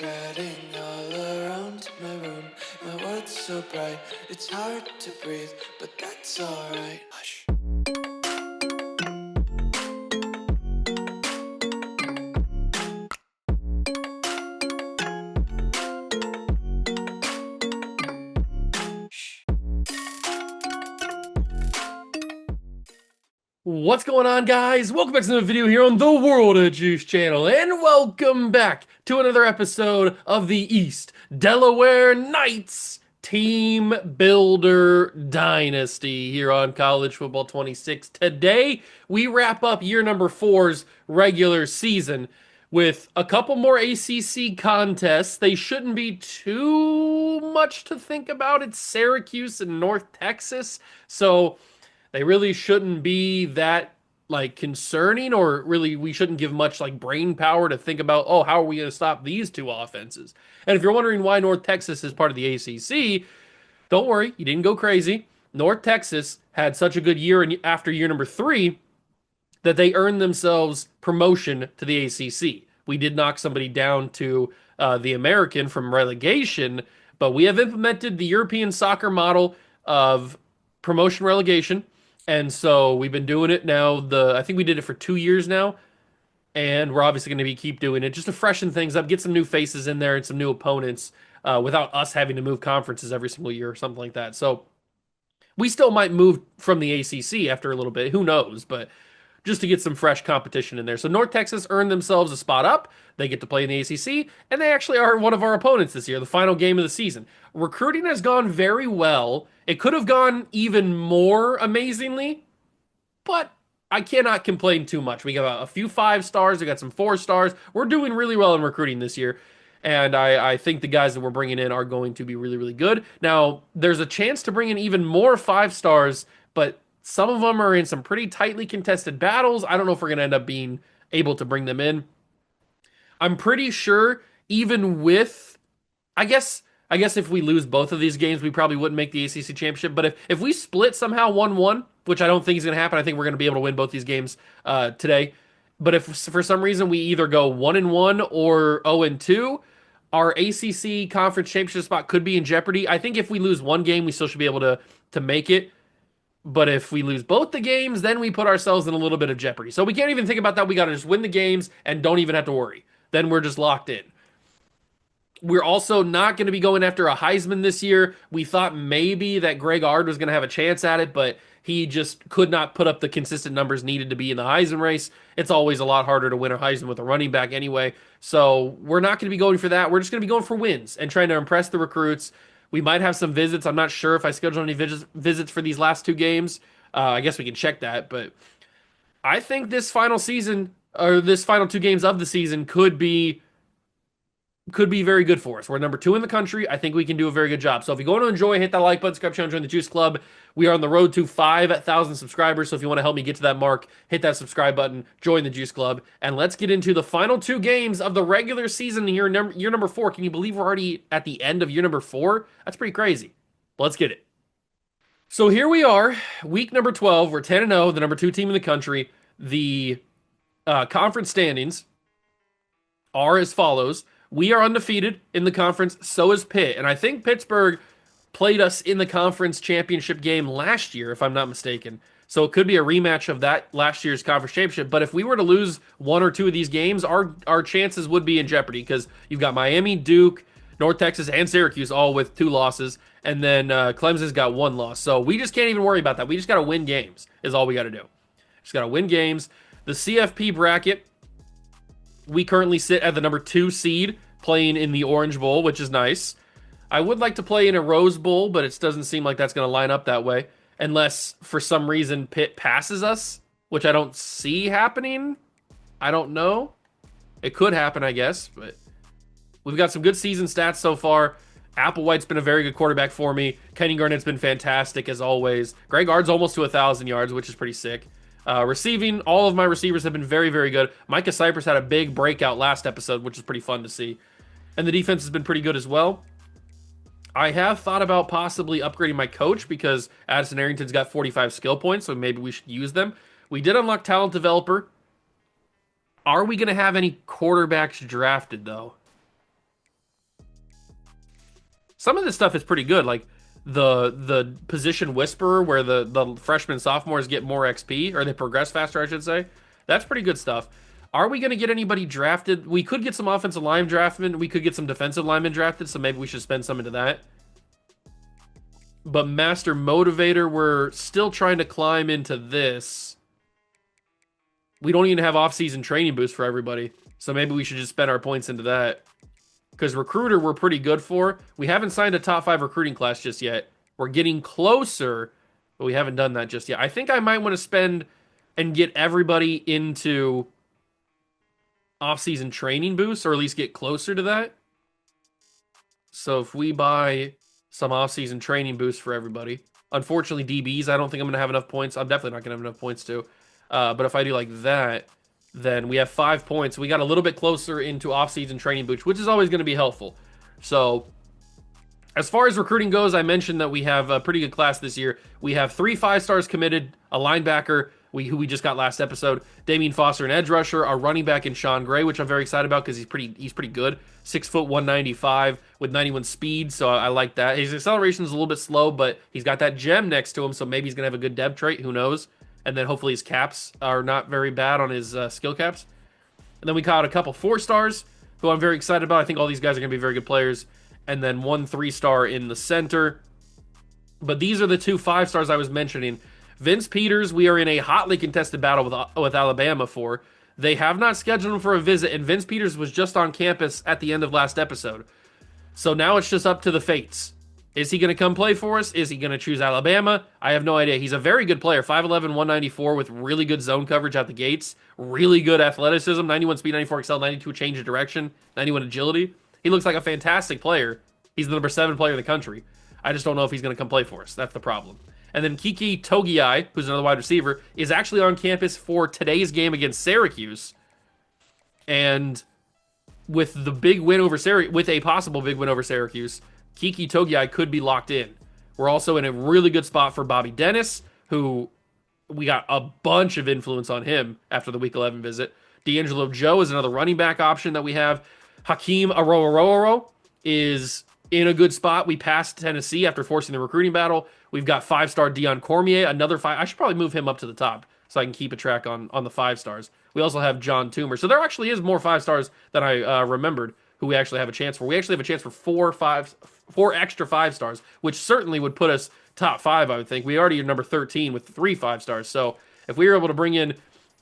Spreading all around my room, my world's so bright, it's hard to breathe, but that's alright. Hush. What's going on, guys? Welcome back to another video here on the World of Juice channel, and welcome back to another episode of the East Delaware Knights Team Builder Dynasty here on College Football 26. Today, we wrap up year number 4's regular season with a couple more ACC contests. They shouldn't be too much to think about. It's Syracuse and North Texas, so they really shouldn't be that concerning, or really we shouldn't give much brain power to think about, oh, how are we going to stop these two offenses? And if you're wondering why North Texas is part of the ACC, don't worry, you didn't go crazy. North Texas had such a good year after year number 3 that they earned themselves promotion to the ACC. We did knock somebody down to the American from relegation, but we have implemented the European soccer model of promotion relegation. And so we've been doing it now. I think we did it for 2 years now, and we're obviously going to keep doing it just to freshen things up, get some new faces in there and some new opponents without us having to move conferences every single year or something like that. So we still might move from the ACC after a little bit. Who knows? But just to get some fresh competition in there. So North Texas earned themselves a spot up. They get to play in the ACC, and they actually are one of our opponents this year, the final game of the season. Recruiting has gone very well. It could have gone even more amazingly, but I cannot complain too much. We got a few 5 stars. We got some 4 stars. We're doing really well in recruiting this year. And I think the guys that we're bringing in are going to be really, really good. Now, there's a chance to bring in even more 5 stars, but some of them are in some pretty tightly contested battles. I don't know if we're going to end up being able to bring them in. I'm pretty sure even with, I guess if we lose both of these games, we probably wouldn't make the ACC championship. But if we split somehow 1-1, which I don't think is going to happen, I think we're going to be able to win both these games today. But if for some reason we either go 1-1 or 0-2, our ACC conference championship spot could be in jeopardy. I think if we lose one game, we still should be able to make it. But if we lose both the games, then we put ourselves in a little bit of jeopardy. So we can't even think about that. We got to just win the games and don't even have to worry. Then we're just locked in. We're also not going to be going after a Heisman this year. We thought maybe that Greg Ard was going to have a chance at it, but he just could not put up the consistent numbers needed to be in the Heisman race. It's always a lot harder to win a Heisman with a running back anyway. So we're not going to be going for that. We're just going to be going for wins and trying to impress the recruits. We might have some visits. I'm not sure if I scheduled any visits for these last 2 games. I guess we can check that, but I think this final season, or this final 2 games of the season, could be very good for us. We're number 2 in the country. I think we can do a very good job. So if you want to enjoy, hit that like button, subscribe channel, join the Juice Club. We are on the road to 5,000 subscribers. So if you want to help me get to that mark, hit that subscribe button, join the Juice Club, and let's get into the final 2 games of the regular season here, year number 4. Can you believe we're already at the end of year number 4? That's pretty crazy. Let's get it. So here we are, week number 12. We're 10-0, the number 2 team in the country. The conference standings are as follows. We are undefeated in the conference, so is Pitt. And I think Pittsburgh played us in the conference championship game last year, if I'm not mistaken. So it could be a rematch of that last year's conference championship. But if we were to lose 1 or 2 of these games, our chances would be in jeopardy, because you've got Miami, Duke, North Texas, and Syracuse all with 2 losses. And then Clemson's got 1 loss. So we just can't even worry about that. We just got to win games is all we got to do. Just got to win games. The CFP bracket, we currently sit at the number 2 seed, playing in the Orange Bowl, which is nice. I would like to play in a Rose Bowl, but it doesn't seem like that's going to line up that way, unless for some reason Pitt passes us, which I don't see happening. I don't know. It could happen, I guess, but we've got some good season stats so far. Applewhite's been a very good quarterback for me. Kenny Garnett's been fantastic, as always. Greg Ard's almost to 1,000 yards, which is pretty sick. Receiving, all of my receivers have been very, very good. Micah Cypress had a big breakout last episode, which is pretty fun to see. And the defense has been pretty good as well. I have thought about possibly upgrading my coach, because Addison Arrington's got 45 skill points, so maybe we should use them. We did unlock talent developer. Are we going to have any quarterbacks drafted, though? some of this stuff is pretty good. Like the position whisperer, where the freshmen and sophomores get more XP, or they progress faster, I should say. That's pretty good stuff. Are we going to get anybody drafted? We could get some offensive line draftmen. We could get some defensive linemen drafted, so maybe we should spend some into that. But Master Motivator, we're still trying to climb into this. We don't even have off-season training boosts for everybody, so maybe we should just spend our points into that. Because Recruiter, we're pretty good for. We haven't signed a top 5 recruiting class just yet. We're getting closer, but we haven't done that just yet. I think I might want to spend and get everybody into off-season training boosts, or at least get closer to that. So if we buy some off-season training boosts for everybody. Unfortunately, DBs, I don't think I'm going to have enough points. I'm definitely not going to have enough points to. But if I do like that, then we have 5 points. We got a little bit closer into off-season training boosts, which is always going to be helpful. So as far as recruiting goes, I mentioned that we have a pretty good class this year. We have 3 5-stars committed, a linebacker, who we just got last episode, Damian Foster, an edge rusher, our running back in Sean Gray, which I'm very excited about because he's pretty good. 6 foot 195 with 91 speed, so I like that. His acceleration is a little bit slow, but he's got that gem next to him, so maybe he's gonna have a good depth trait. Who knows? And then hopefully his caps are not very bad on his skill caps. And then we caught a couple 4-stars who I'm very excited about. I think all these guys are gonna be very good players. And then 1 3-star in the center. But these are the 2 5-stars I was mentioning. Vince Peters, we are in a hotly contested battle with Alabama for. They have not scheduled him for a visit, and Vince Peters was just on campus at the end of last episode. So now it's just up to the fates. Is he going to come play for us? Is he going to choose Alabama? I have no idea. He's a very good player, 5'11", 194 with really good zone coverage out the gates, really good athleticism, 91 speed, 94 excel, 92 change of direction, 91 agility. He looks like a fantastic player. He's the number 7 player in the country. I just don't know if he's going to come play for us. That's the problem. And then Kiki Togiai, who's another wide receiver, is actually on campus for today's game against Syracuse. And with the big win over Syracuse, with a possible big win over Syracuse, Kiki Togiai could be locked in. We're also in a really good spot for Bobby Dennis, who we got a bunch of influence on him after the Week 11 visit. D'Angelo Joe is another running back option that we have. Hakeem Arororo is in a good spot. We passed Tennessee after forcing the recruiting battle. We've got 5-star Dion Cormier, another 5. I should probably move him up to the top so I can keep a track on the 5-stars. We also have John Toomer. So there actually is more 5-stars than I remembered who we actually have a chance for. We actually have a chance for 4 extra 5-stars, which certainly would put us top 5, I would think. We already are number 13 with 3 5-stars. So if we were able to bring in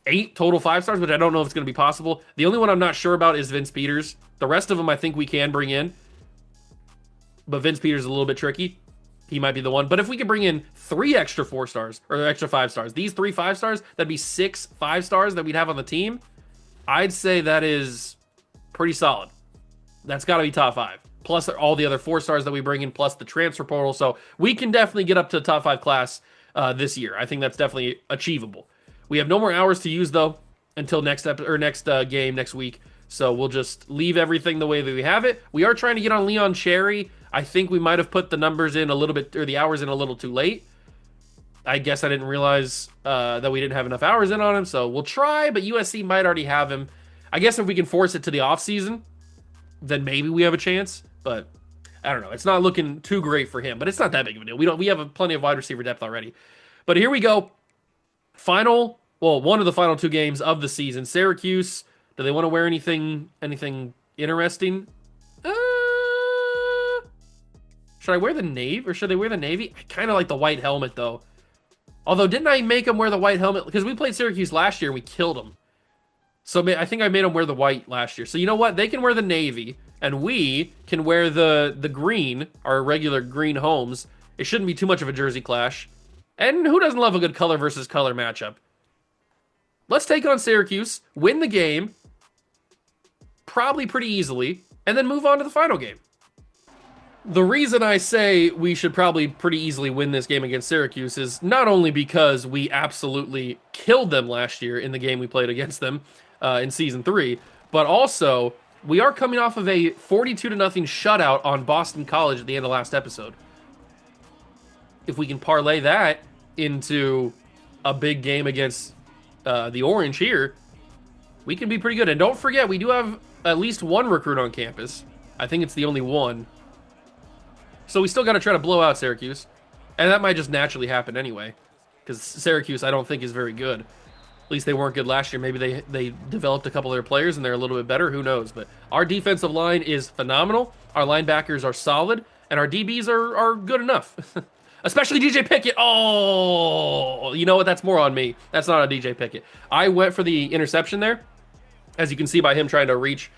8 total 5-stars, which I don't know if it's going to be possible. The only one I'm not sure about is Vince Peters. The rest of them I think we can bring in. But Vince Peters is a little bit tricky. He might be the one. But if we could bring in 3 extra 4-stars, or extra 5-stars, these 3 5-stars, that'd be 6 5-stars that we'd have on the team. I'd say that is pretty solid. That's got to be top 5. Plus all the other 4-stars that we bring in, plus the transfer portal. So we can definitely get up to the top 5 class this year. I think that's definitely achievable. We have no more hours to use, though, until next game next week. So we'll just leave everything the way that we have it. We are trying to get on Leon Cherry. I think we might have put the numbers in a little bit, or the hours in a little too late. I guess I didn't realize that we didn't have enough hours in on him. So we'll try, but USC might already have him. I guess if we can force it to the offseason, then maybe we have a chance. But I don't know. It's not looking too great for him, but it's not that big of a deal. We have plenty of wide receiver depth already. But here we go. One of the final 2 games of the season. Syracuse. Do they want to wear anything interesting? Should I wear the navy, or should they wear the navy? I kind of like the white helmet, though. Although, didn't I make them wear the white helmet? Because we played Syracuse last year and we killed them. So I think I made them wear the white last year. So you know what? They can wear the navy, and we can wear the green, our regular green homes. It shouldn't be too much of a jersey clash. And who doesn't love a good color versus color matchup? Let's take on Syracuse, win the game, probably pretty easily, and then move on to the final game. The reason I say we should probably pretty easily win this game against Syracuse is not only because we absolutely killed them last year in the game we played against them in Season 3, but also we are coming off of a 42-0 shutout on Boston College at the end of last episode. If we can parlay that into a big game against the Orange here, we can be pretty good. And don't forget, we do have at least one recruit on campus. I think it's the only one. So we still got to try to blow out Syracuse. And that might just naturally happen anyway. Because Syracuse, I don't think, is very good. At least they weren't good last year. Maybe they developed a couple of their players and they're a little bit better. Who knows? But our defensive line is phenomenal. Our linebackers are solid. And our DBs are good enough. Especially DJ Pickett. Oh, you know what? That's more on me. That's not on DJ Pickett. I went for the interception there. As you can see by him trying to reach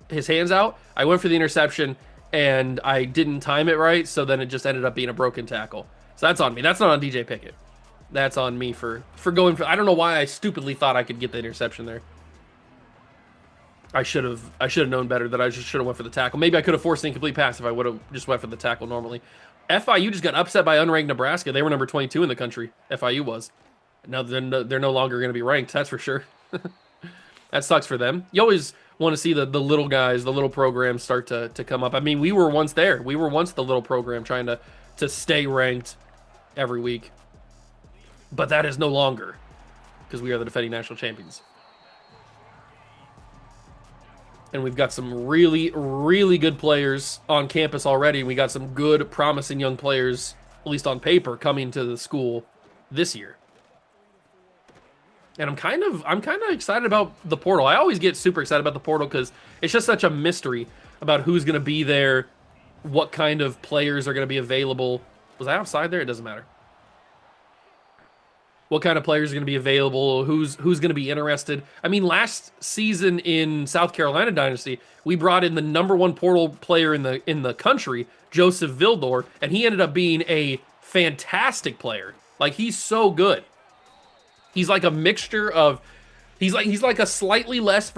his hands out. I went for the interception, and I didn't time it right, so then it just ended up being a broken tackle. So that's on me. That's not on DJ Pickett. That's on me for going for... I don't know why I stupidly thought I could get the interception there. I should have known better that I just should have went for the tackle. Maybe I could have forced an incomplete pass if I would have just went for the tackle normally. FIU just got upset by unranked Nebraska. They were number 22 in the country. FIU was. Now they're no longer going to be ranked, that's for sure. That sucks for them. You always want to see the little guys, the little programs start to come up. I mean, we were once there. We were once the little program trying to stay ranked every week. But that is no longer, because we are the defending national champions. And we've got some really, really good players on campus already. We got some good, promising young players, at least on paper, coming to the school this year. And I'm kind of excited about the portal. I always get super excited about the portal because it's just such a mystery about who's going to be there, what kind of players are going to be available. Was I outside there? It doesn't matter. What kind of players are going to be available, who's going to be interested. I mean, last season in South Carolina Dynasty, we brought in the #1 portal player in the country, Joseph Vildor, and he ended up being a fantastic player. Like, he's so good. He's like a mixture of he's like a slightly less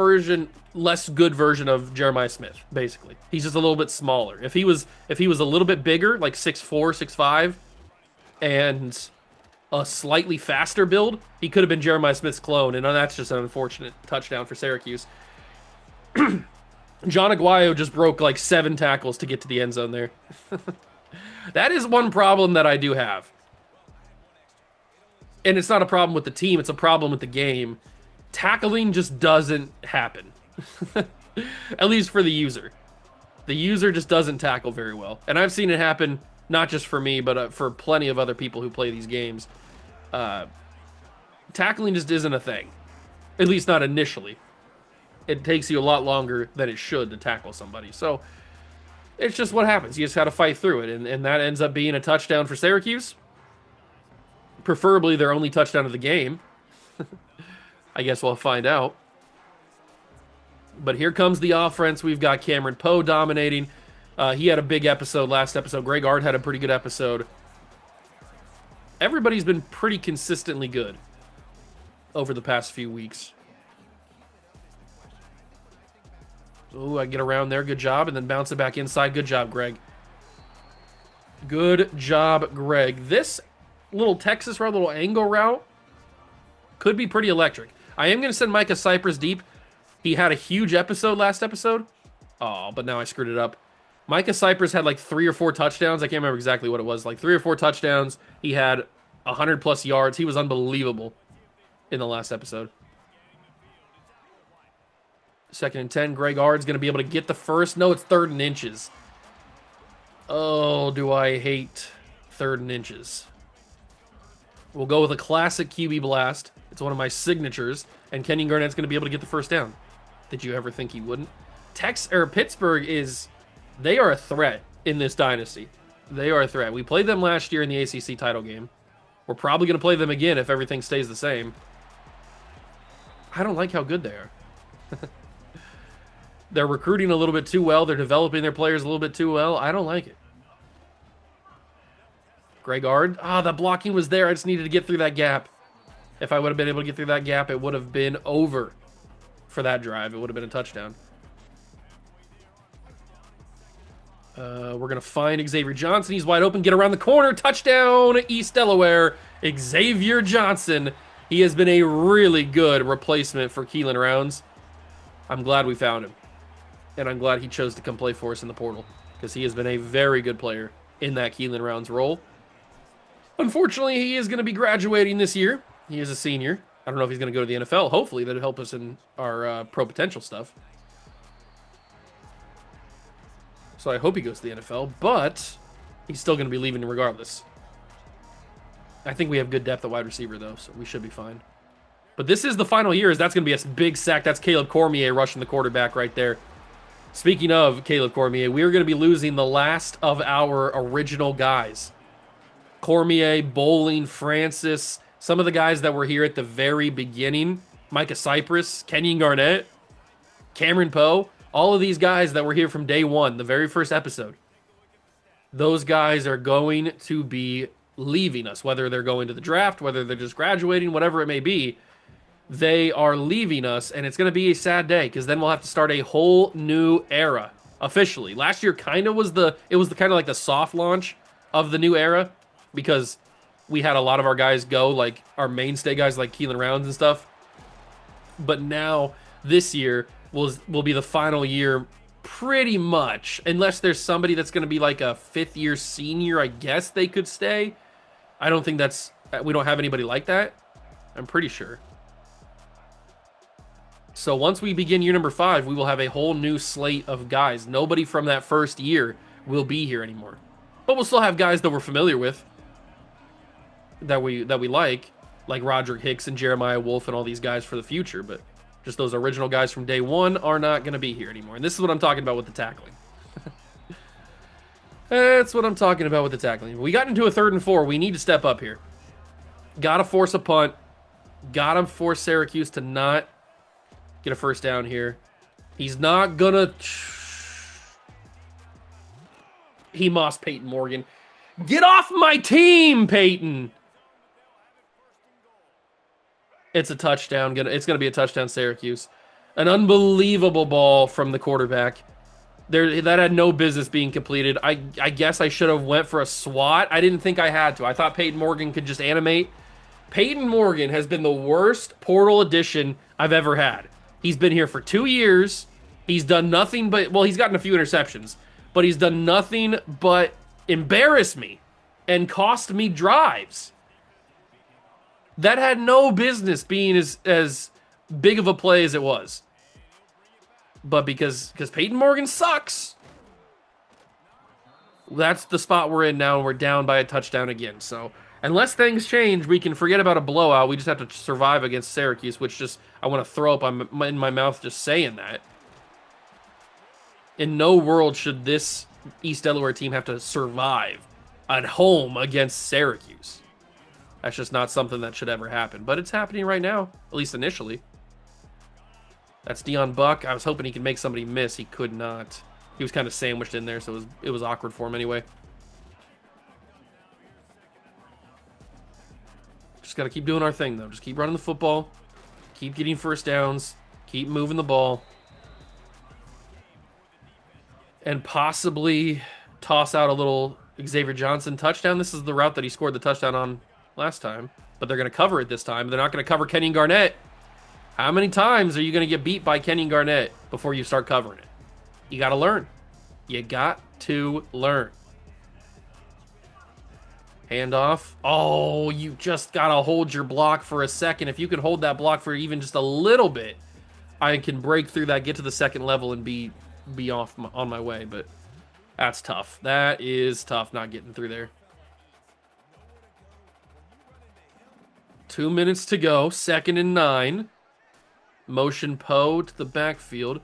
good version of Jeremiah Smith, basically. He's just a little bit smaller. If he was a little bit bigger, like 6'4", 6'5", and a slightly faster build, he could have been Jeremiah Smith's clone, and that's just an unfortunate touchdown for Syracuse. John Aguayo just broke like 7 tackles to get to the end zone there. That is one problem that I do have. And it's not a problem with the team, it's a problem with the game. Tackling just doesn't happen. At least for the user. The user just doesn't tackle very well. And I've seen it happen, not just for me, but for plenty of other people who play these games. Tackling just isn't a thing. At least not initially. It takes you a lot longer than it should to tackle somebody. So, it's just what happens. You just got to fight through it. And that ends up being a touchdown for Syracuse. Preferably their only touchdown of the game. I guess we'll find out. But here comes the offense. We've got Cameron Poe dominating. He had a big episode last episode. Greg Ard had a pretty good episode. Everybody's been pretty consistently good over the past few weeks. Ooh, I get around there. Good job. And then bounce it back inside. Good job, Greg. Good job, Greg. This little Texas route, little angle route, could be pretty electric. I am going to send Micah Cypress deep. He had a huge episode last episode. Oh, but now I screwed it up. Micah Cypress had like 3 or 4 touchdowns. I can't remember exactly what it was. Like 3 or 4 touchdowns. He had 100+ yards. He was unbelievable in the last episode. 2nd and 10. Greg Ard's going to be able to get the first. No, it's 3rd and inches. Oh, do I hate 3rd and inches. We'll go with a classic QB blast. It's one of my signatures. And Kenyon Garnett's going to be able to get the first down. Did you ever think he wouldn't? Pittsburgh is... They are a threat in this dynasty. They are a threat. We played them last year in the ACC title game. We're probably going to play them again if everything stays the same. I don't like how good they are. They're recruiting a little bit too well. They're developing their players a little bit too well. I don't like it. Greg Ard. The blocking was there. I just needed to get through that gap. If I would have been able to get through that gap, it would have been over for that drive. It would have been a touchdown. We're going to find Xavier Johnson. He's wide open. Get around the corner. Touchdown, East Delaware. Xavier Johnson. He has been a really good replacement for Keelan Rounds. I'm glad we found him. And I'm glad he chose to come play for us in the portal. Because he has been a very good player in that Keelan Rounds role. Unfortunately, he is going to be graduating this year. He is a senior. I don't know if he's going to go to the NFL. Hopefully, that'll help us in our pro potential stuff. So I hope he goes to the NFL, but he's still going to be leaving regardless. I think we have good depth at wide receiver, though, so we should be fine. But this is the final year. That's going to be a big sack. That's Caleb Cormier rushing the quarterback right there. Speaking of Caleb Cormier, we are going to be losing the last of our original guys. Cormier, Bowling, Francis, some of the guys that were here at the very beginning. Micah Cypress, Kenyon Garnett, Cameron Poe. All of these guys that were here from day one, the very first episode. Those guys are going to be leaving us. Whether they're going to the draft, whether they're just graduating, whatever it may be. They are leaving us, and it's going to be a sad day because then we'll have to start a whole new era officially. Last year kind of was the kind of like the soft launch of the new era because we had a lot of our guys go, like our mainstay guys like Keelan Rounds and stuff. But now this year will be the final year pretty much, unless there's somebody that's going to be like a fifth-year senior. I guess they could stay. I don't think we don't have anybody like that. I'm pretty sure. So once we begin year number 5, we will have a whole new slate of guys. Nobody from that first year will be here anymore. But we'll still have guys that we're familiar with, that we like Roderick Hicks and Jeremiah Wolf and all these guys for the future. But just those original guys from day one are not going to be here anymore. And this is what I'm talking about with the tackling. That's what I'm talking about with the tackling. We got into a 3rd and 4. We need to step up here. Got to force a punt. Got to force Syracuse to not get a first down here. He's not gonna... He mossed Peyton Morgan. Get off my team, Peyton! It's a touchdown. It's gonna be a touchdown, Syracuse. An unbelievable ball from the quarterback. That had no business being completed. I guess I should have went for a swat. I didn't think I had to. I thought Peyton Morgan could just animate. Peyton Morgan has been the worst portal addition I've ever had. He's been here for 2 years. He's done nothing but... Well, he's gotten a few interceptions. But he's done nothing but embarrass me and cost me drives. That had no business being as big of a play as it was. But because Peyton Morgan sucks, that's the spot we're in now, and we're down by a touchdown again. So unless things change, we can forget about a blowout. We just have to survive against Syracuse, which just, I want to throw up in my mouth just saying that. In no world should this East Delaware team have to survive at home against Syracuse. That's just not something that should ever happen. But it's happening right now, at least initially. That's Dion Buck. I was hoping he could make somebody miss. He could not. He was kind of sandwiched in there, so it was awkward for him anyway. Just got to keep doing our thing, though. Just keep running the football. Keep getting first downs. Keep moving the ball. And possibly toss out a little Xavier Johnson touchdown. This is the route that he scored the touchdown on last time. But they're going to cover it this time. They're not going to cover Kenyon Garnett. How many times are you going to get beat by Kenyon Garnett before you start covering it? You got to learn. You got to learn. Handoff. Oh, you just got to hold your block for a second. If you can hold that block for even just a little bit, I can break through that, get to the second level, and be off on my way. But that's tough. That is tough not getting through there. 2 minutes to go. 2nd and 9. Motion Poe to the backfield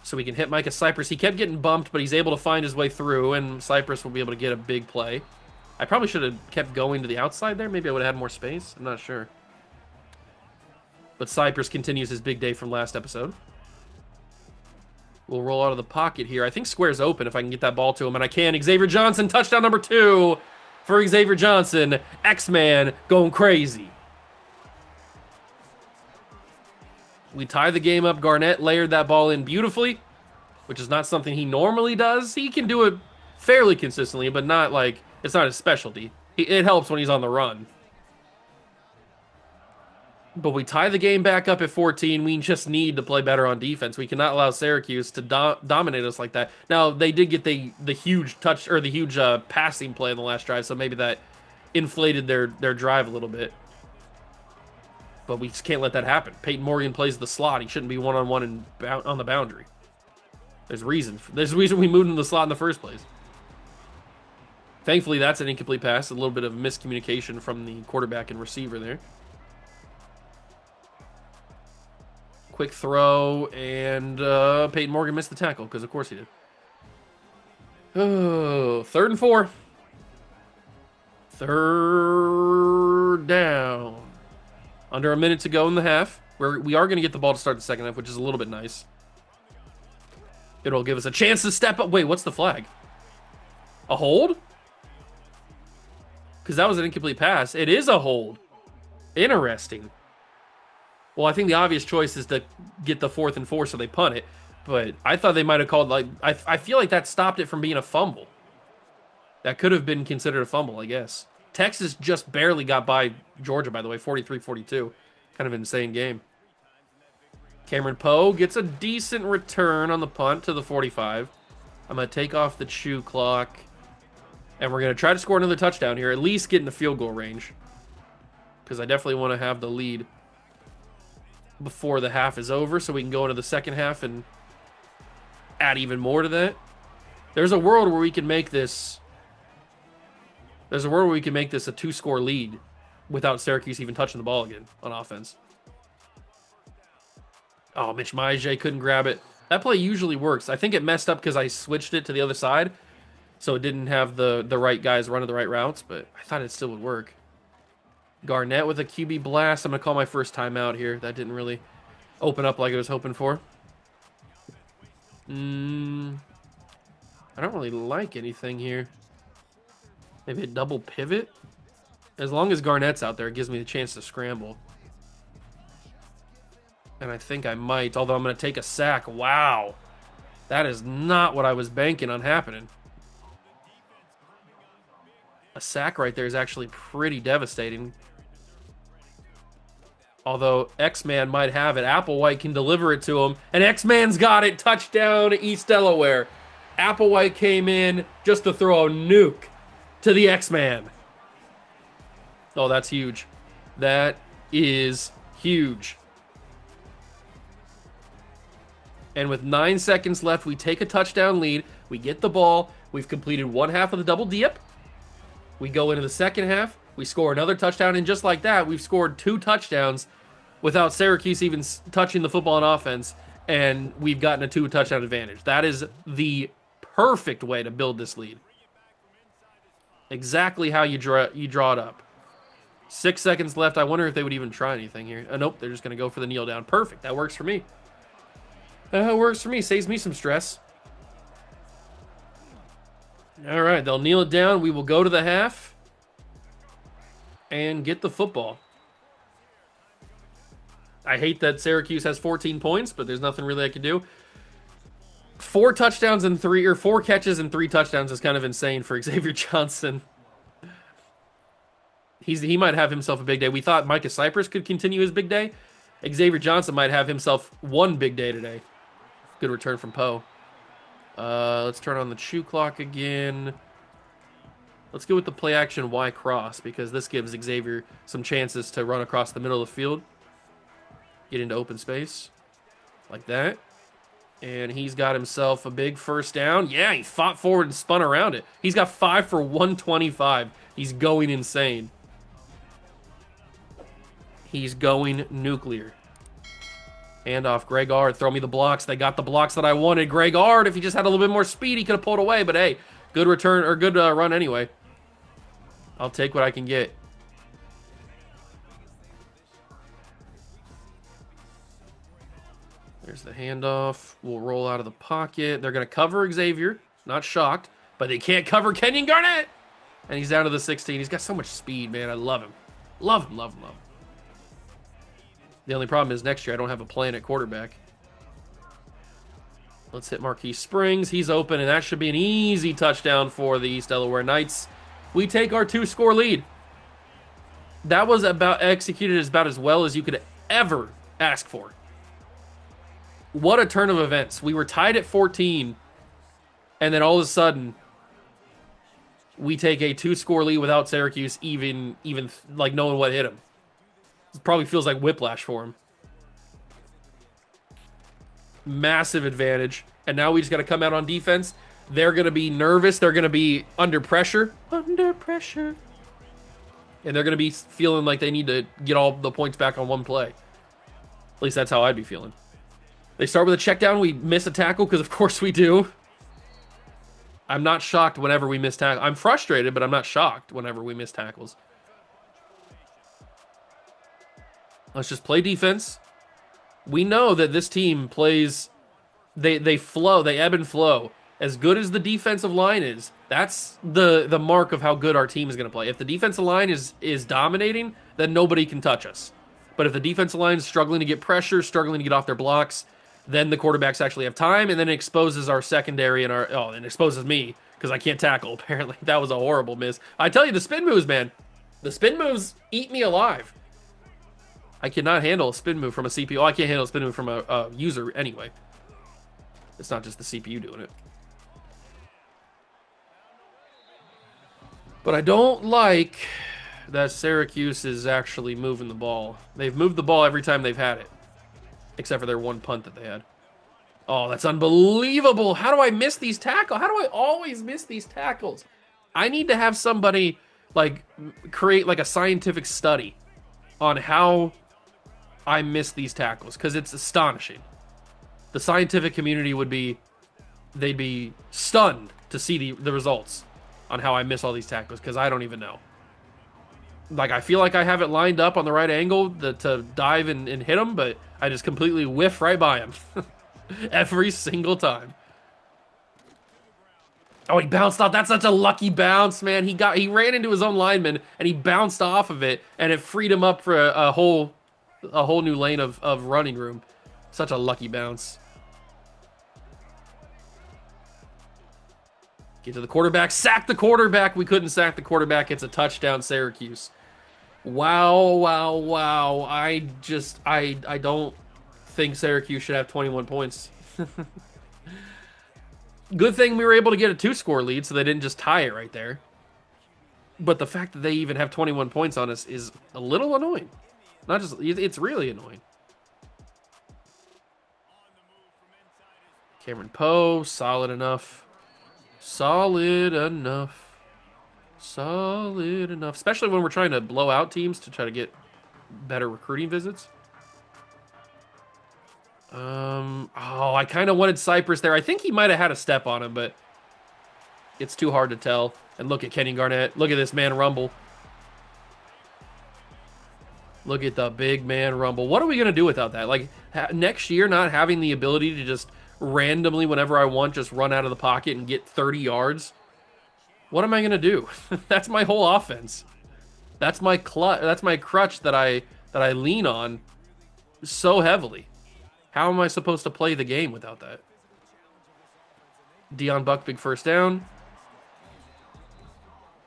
so we can hit Micah Cypress. He kept getting bumped, but he's able to find his way through, and Cypress will be able to get a big play. I probably should have kept going to the outside there. Maybe I would have had more space. I'm not sure. But Cypress continues his big day from last episode. We'll roll out of the pocket here. I think square's open if I can get that ball to him, and I can. Xavier Johnson, touchdown number 2 for Xavier Johnson. X-Man going crazy. We tie the game up. Garnett layered that ball in beautifully, which is not something he normally does. He can do it fairly consistently, but not like, it's not his specialty. It helps when he's on the run. But we tie the game back up at 14. We just need to play better on defense. We cannot allow Syracuse to dominate us like that. Now, they did get the huge touch, or the huge passing play in the last drive, so maybe that inflated their drive a little bit. But we just can't let that happen. Peyton Morgan plays the slot. He shouldn't be one-on-one on the boundary. There's a reason we moved into the slot in the first place. Thankfully, that's an incomplete pass. A little bit of miscommunication from the quarterback and receiver there. Quick throw, and Peyton Morgan missed the tackle, because of course he did. Oh, 3rd and 4. 3rd down. Under a minute to go in the half. We are going to get the ball to start the second half, which is a little bit nice. It'll give us a chance to step up. Wait, what's the flag? A hold? Because that was an incomplete pass. It is a hold. Interesting. Well, I think the obvious choice is to get the 4th and 4 so they punt it. But I thought they might have called, like, I feel like that stopped it from being a fumble. That could have been considered a fumble, I guess. Texas just barely got by Georgia, by the way, 43-42. Kind of insane game. Cameron Poe gets a decent return on the punt to the 45. I'm going to take off the chew clock. And we're going to try to score another touchdown here, at least get in the field goal range. Because I definitely want to have the lead before the half is over so we can go into the second half and add even more to that. There's a world where we can make this... There's a world where we can make this a 2-score lead without Syracuse even touching the ball again on offense. Oh, Mitch Maije couldn't grab it. That play usually works. I think it messed up because I switched it to the other side, so it didn't have the right guys running the right routes, but I thought it still would work. Garnett with a QB blast. I'm going to call my first timeout here. That didn't really open up like I was hoping for. I don't really like anything here. Maybe a double pivot? As long as Garnett's out there, it gives me the chance to scramble. And I think I might, although I'm going to take a sack. Wow. That is not what I was banking on happening. A sack right there is actually pretty devastating. Although X-Man might have it. Applewhite can deliver it to him. And X-Man's got it. Touchdown, East Delaware. Applewhite came in just to throw a nuke to the X-Man. Oh, that's huge. That is huge. And with 9 seconds left, we take a touchdown lead. We get the ball. We've completed one half of the double dip. We go into the second half. We score another touchdown. And just like that, we've scored 2 touchdowns without Syracuse even touching the football on offense. And we've gotten a 2-touchdown advantage. That is the perfect way to build this lead. Exactly how you draw it up. 6 seconds left. I wonder if they would even try anything here. Nope, they're just going to go for the kneel down. Perfect. That works for me. That works for me. Saves me some stress. All right, they'll kneel it down. We will go to the half and get the football. I hate that Syracuse has 14 points, but there's nothing really I can do. 4 touchdowns and 4 catches and 3 touchdowns is kind of insane for Xavier Johnson. He might have himself a big day. We thought Micah Cypress could continue his big day. Xavier Johnson might have himself one big day today. Good return from Poe. Let's turn on the chew clock again. Let's go with the play action Y cross because this gives Xavier some chances to run across the middle of the field. Get into open space. Like that. And he's got himself a big first down. Yeah, he fought forward and spun around it. He's got 5 for 125. He's going insane. He's going nuclear. Hand off Greg Ard. Throw me the blocks. They got the blocks that I wanted. Greg Ard, if he just had a little bit more speed, he could have pulled away. But hey, good return or good run anyway. I'll take what I can get. There's the handoff. We'll roll out of the pocket. They're going to cover Xavier. Not shocked. But they can't cover Kenyon Garnett. And he's down to the 16. He's got so much speed, man. I love him. Love him, love him, love him. The only problem is next year I don't have a plan at quarterback. Let's hit Marquise Springs. He's open, and that should be an easy touchdown for the East Delaware Knights. We take our 2-score lead. That was executed about as well as you could ever ask for. What a turn of events. We were tied at 14, and then all of a sudden, we take a 2-score lead without Syracuse even like knowing what hit him. It probably feels like whiplash for him. Massive advantage. And now we just got to come out on defense. They're going to be nervous. They're going to be under pressure. Under pressure. And they're going to be feeling like they need to get all the points back on one play. At least that's how I'd be feeling. They start with a check down. We miss a tackle because, of course, we do. I'm not shocked whenever we miss tackles. I'm frustrated, but I'm not shocked whenever we miss tackles. Let's just play defense. We know that this team plays... They flow. They ebb and flow. As good as the defensive line is, that's the mark of how good our team is going to play. If the defensive line is dominating, then nobody can touch us. But if the defensive line is struggling to get pressure, struggling to get off their blocks, then the quarterbacks actually have time, and then it exposes our secondary and and exposes me because I can't tackle. Apparently, that was a horrible miss. I tell you, the spin moves, man, the spin moves eat me alive. I cannot handle a spin move from a CPU. Oh, I can't handle a spin move from a user anyway. It's not just the CPU doing it. But I don't like that Syracuse is actually moving the ball. They've moved the ball every time they've had it. Except for their one punt that they had. Oh, that's unbelievable. How do I miss these tackles? How do I always miss these tackles? I need to have somebody, like, create, like, a scientific study on how I miss these tackles. Because it's astonishing. The scientific community would be... They'd be stunned to see the results on how I miss all these tackles. Because I don't even know. Like, I feel like I have it lined up on the right angle to dive and hit him, but I just completely whiff right by him. Every single time. Oh, he bounced off. That's such a lucky bounce, man. He ran into his own lineman, and he bounced off of it, and it freed him up for a whole new lane of running room. Such a lucky bounce. Get to the quarterback. Sack the quarterback. We couldn't sack the quarterback. It's a touchdown, Syracuse. Wow, wow, wow. I don't think Syracuse should have 21 points. Good thing we were able to get a 2-score lead, so they didn't just tie it right there. But the fact that they even have 21 points on us is a little annoying. Not just, it's really annoying. Cameron Poe, solid enough. Solid enough. Solid enough. Especially when we're trying to blow out teams to try to get better recruiting visits. Oh, I kind of wanted Cypress there. I think he might have had a step on him, but it's too hard to tell. And look at Kenny Garnett. Look at this man rumble. Look at the big man rumble. What are we going to do without that? Like, next year, not having the ability to just randomly, whenever I want, just run out of the pocket and get 30 yards. What am I going to do? That's my whole offense. That's my crutch that I lean on so heavily. How am I supposed to play the game without that? Deion Buck, big first down.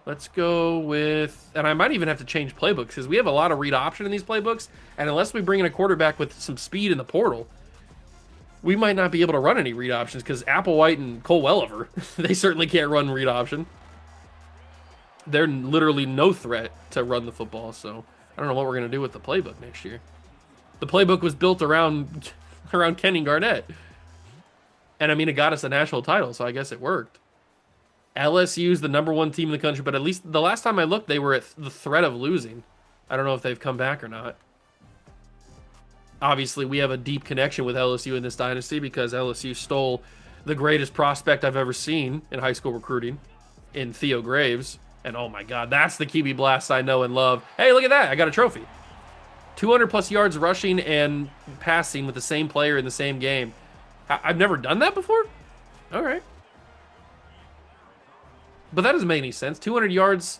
Let's go with... And I might even have to change playbooks because we have a lot of read option in these playbooks. And unless we bring in a quarterback with some speed in the portal, we might not be able to run any read options because Applewhite and Cole Welliver, they certainly can't run read option. They're literally no threat to run the football, so I don't know what we're going to do with the playbook next year. The playbook was built around Kenny Garnett. And, I mean, it got us a national title, so I guess it worked. LSU's the #1 team in the country, but at least the last time I looked, they were at the threat of losing. I don't know if they've come back or not. Obviously, we have a deep connection with LSU in this dynasty because LSU stole the greatest prospect I've ever seen in high school recruiting in Theo Graves. And oh my God, that's the QB blast I know and love. Hey, look at that. I got a trophy. 200 plus yards rushing and passing with the same player in the same game. I've never done that before? All right. But that doesn't make any sense. 200 yards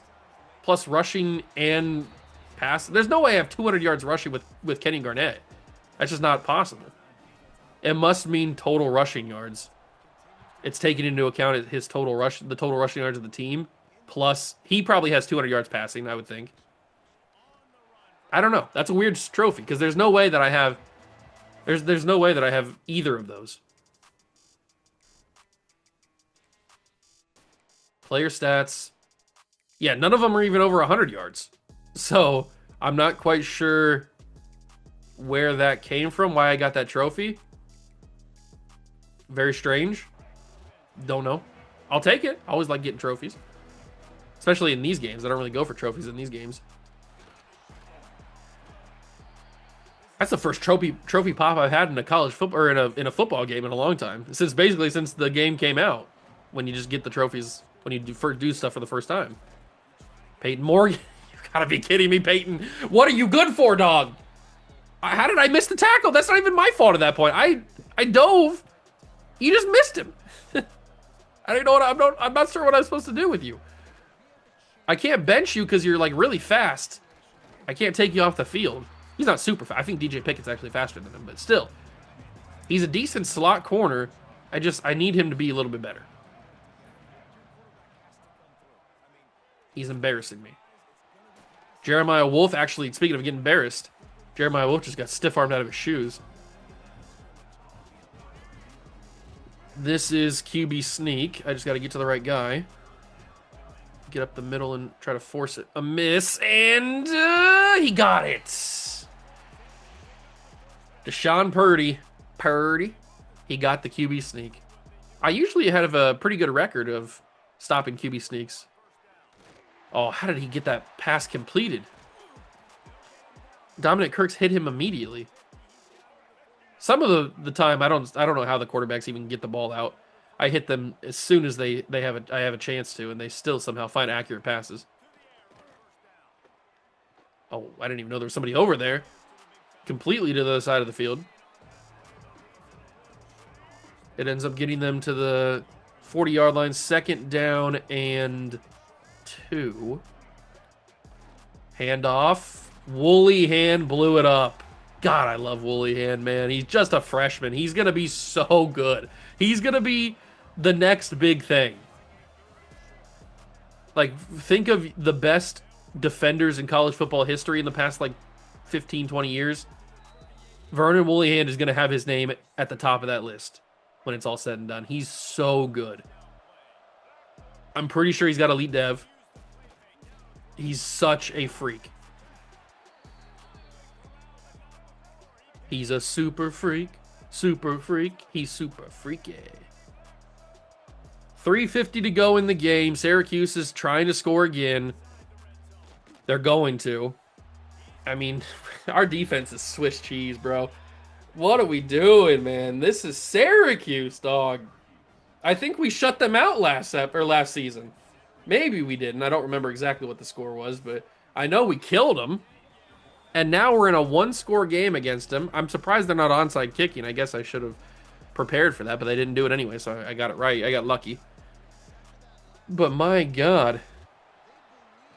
plus rushing and pass. There's no way I have 200 yards rushing with Kenny Garnett. That's just not possible. It must mean total rushing yards. It's taking into account his total the total rushing yards of the team. Plus, he probably has 200 yards passing, I would think. I don't know. That's a weird trophy because there's no way that I have. There's no way that I have either of those. Player stats. Yeah, none of them are even over 100 yards. So, I'm not quite sure where that came from, why I got that trophy. Very strange. Don't know. I'll take it. I always like getting trophies. Especially in these games. I don't really go for trophies in these games. That's the first trophy pop I've had in a college football or in a football game in a long time. Since the game came out. When you just get the trophies when you do stuff for the first time. Peyton Morgan. You gotta be kidding me, Peyton. What are you good for, dog? How did I miss the tackle? That's not even my fault at that point. I dove. You just missed him. I don't know what I'm not sure what I'm supposed to do with you. I can't bench you because you're like really fast. I can't take you off the field. He's not super fast. I think DJ Pickett's actually faster than him, but still. He's a decent slot corner. I need him to be a little bit better. He's embarrassing me. Jeremiah Wolf, actually, speaking of getting embarrassed, Jeremiah Wolf just got stiff-armed out of his shoes. This is QB sneak. I just got to get to the right guy. Get up the middle and try to force it. A miss, and he got it. Deshaun Purdy. He got the QB sneak. I usually have a pretty good record of stopping QB sneaks. Oh, how did he get that pass completed? Dominic Kirk's hit him immediately. Some of the time, I don't know how the quarterbacks even get the ball out. I hit them as soon as I have a chance to, and they still somehow find accurate passes. Oh, I didn't even know there was somebody over there. Completely to the other side of the field. It ends up getting them to the 40-yard line, 2nd down and 2. Handoff. Woolly Hand blew it up. God, I love Woolly Hand, man. He's just a freshman. He's going to be so good. He's going to be the next big thing. Like, think of the best defenders in college football history in the past, like, 15, 20 years. Vernon Woolly Hand is going to have his name at the top of that list when it's all said and done. He's so good. I'm pretty sure he's got elite dev. He's such a freak. He's a super freak. Super freak. He's super freaky. 3:50 to go in the game. Syracuse is trying to score again. They're going to. I mean, our defense is Swiss cheese, bro. What are we doing, man? This is Syracuse, dog. I think we shut them out last season. Maybe we didn't. I don't remember exactly what the score was, but I know we killed them. And now we're in a 1-score game against them. I'm surprised they're not onside kicking. I guess I should have prepared for that, but they didn't do it anyway, so I got it right. I got lucky. But my God,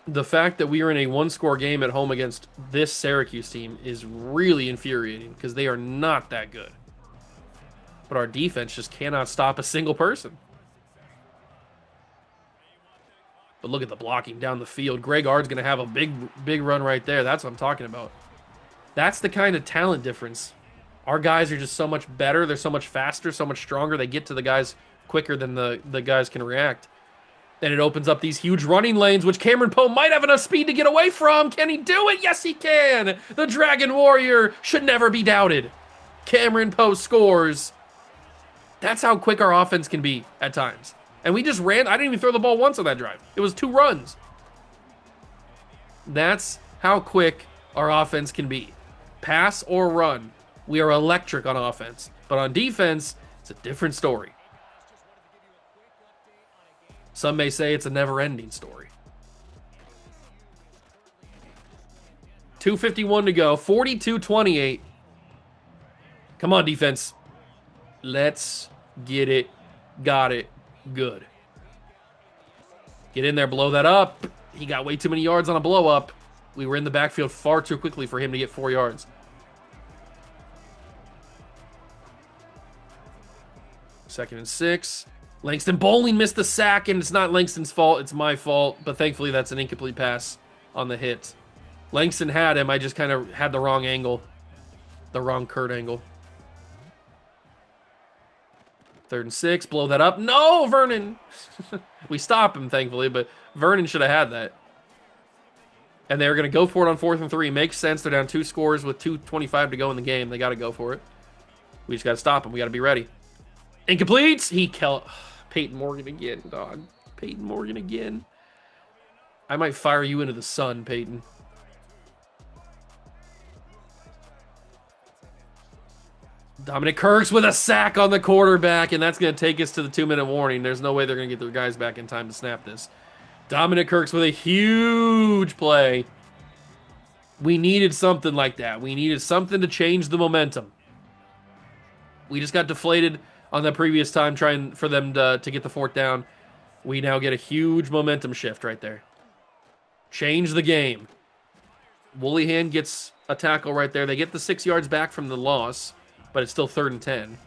the fact that we are in a 1-score game at home against this Syracuse team is really infuriating because they are not that good. But our defense just cannot stop a single person. But look at the blocking down the field. Greg Ard's going to have a big run right there. That's what I'm talking about. That's the kind of talent difference. Our guys are just so much better. They're so much faster, so much stronger. They get to the guys quicker than the guys can react. And it opens up these huge running lanes, which Cameron Poe might have enough speed to get away from. Can he do it? Yes, he can. The Dragon Warrior should never be doubted. Cameron Poe scores. That's how quick our offense can be at times. And we just ran. I didn't even throw the ball once on that drive. It was 2 runs. That's how quick our offense can be. Pass or run. We are electric on offense. But on defense, it's a different story. Some may say it's a never-ending story. 2:51 to go. 42-28. Come on, defense. Let's get it. Got it. Good. Get in there, blow that up. He got way too many yards on a blow up. We were in the backfield far too quickly for him to get 4 yards. Second and 6. Langston Bowling missed the sack, and it's not Langston's fault. It's my fault, but thankfully that's an incomplete pass on the hit. Langston had him. I just kind of had the wrong angle. The wrong Kurt angle. 3rd and 6, blow that up. No, Vernon! We stop him, thankfully, but Vernon should have had that. And they're going to go for it on 4th and 3. Makes sense. They're down 2 scores with 2:25 to go in the game. They got to go for it. We just got to stop them. We got to be ready. Incomplete. He killed Peyton Morgan again, dog. Peyton Morgan again. I might fire you into the sun, Peyton. Dominic Kirks with a sack on the quarterback, and that's going to take us to the 2-minute warning. There's no way they're going to get their guys back in time to snap this. Dominic Kirks with a huge play. We needed something like that. We needed something to change the momentum. We just got deflated on the previous time trying for them to get the 4th down. We now get a huge momentum shift right there. Change the game. Woollyhan gets a tackle right there. They get the 6 yards back from the loss, but it's still 3rd and 10.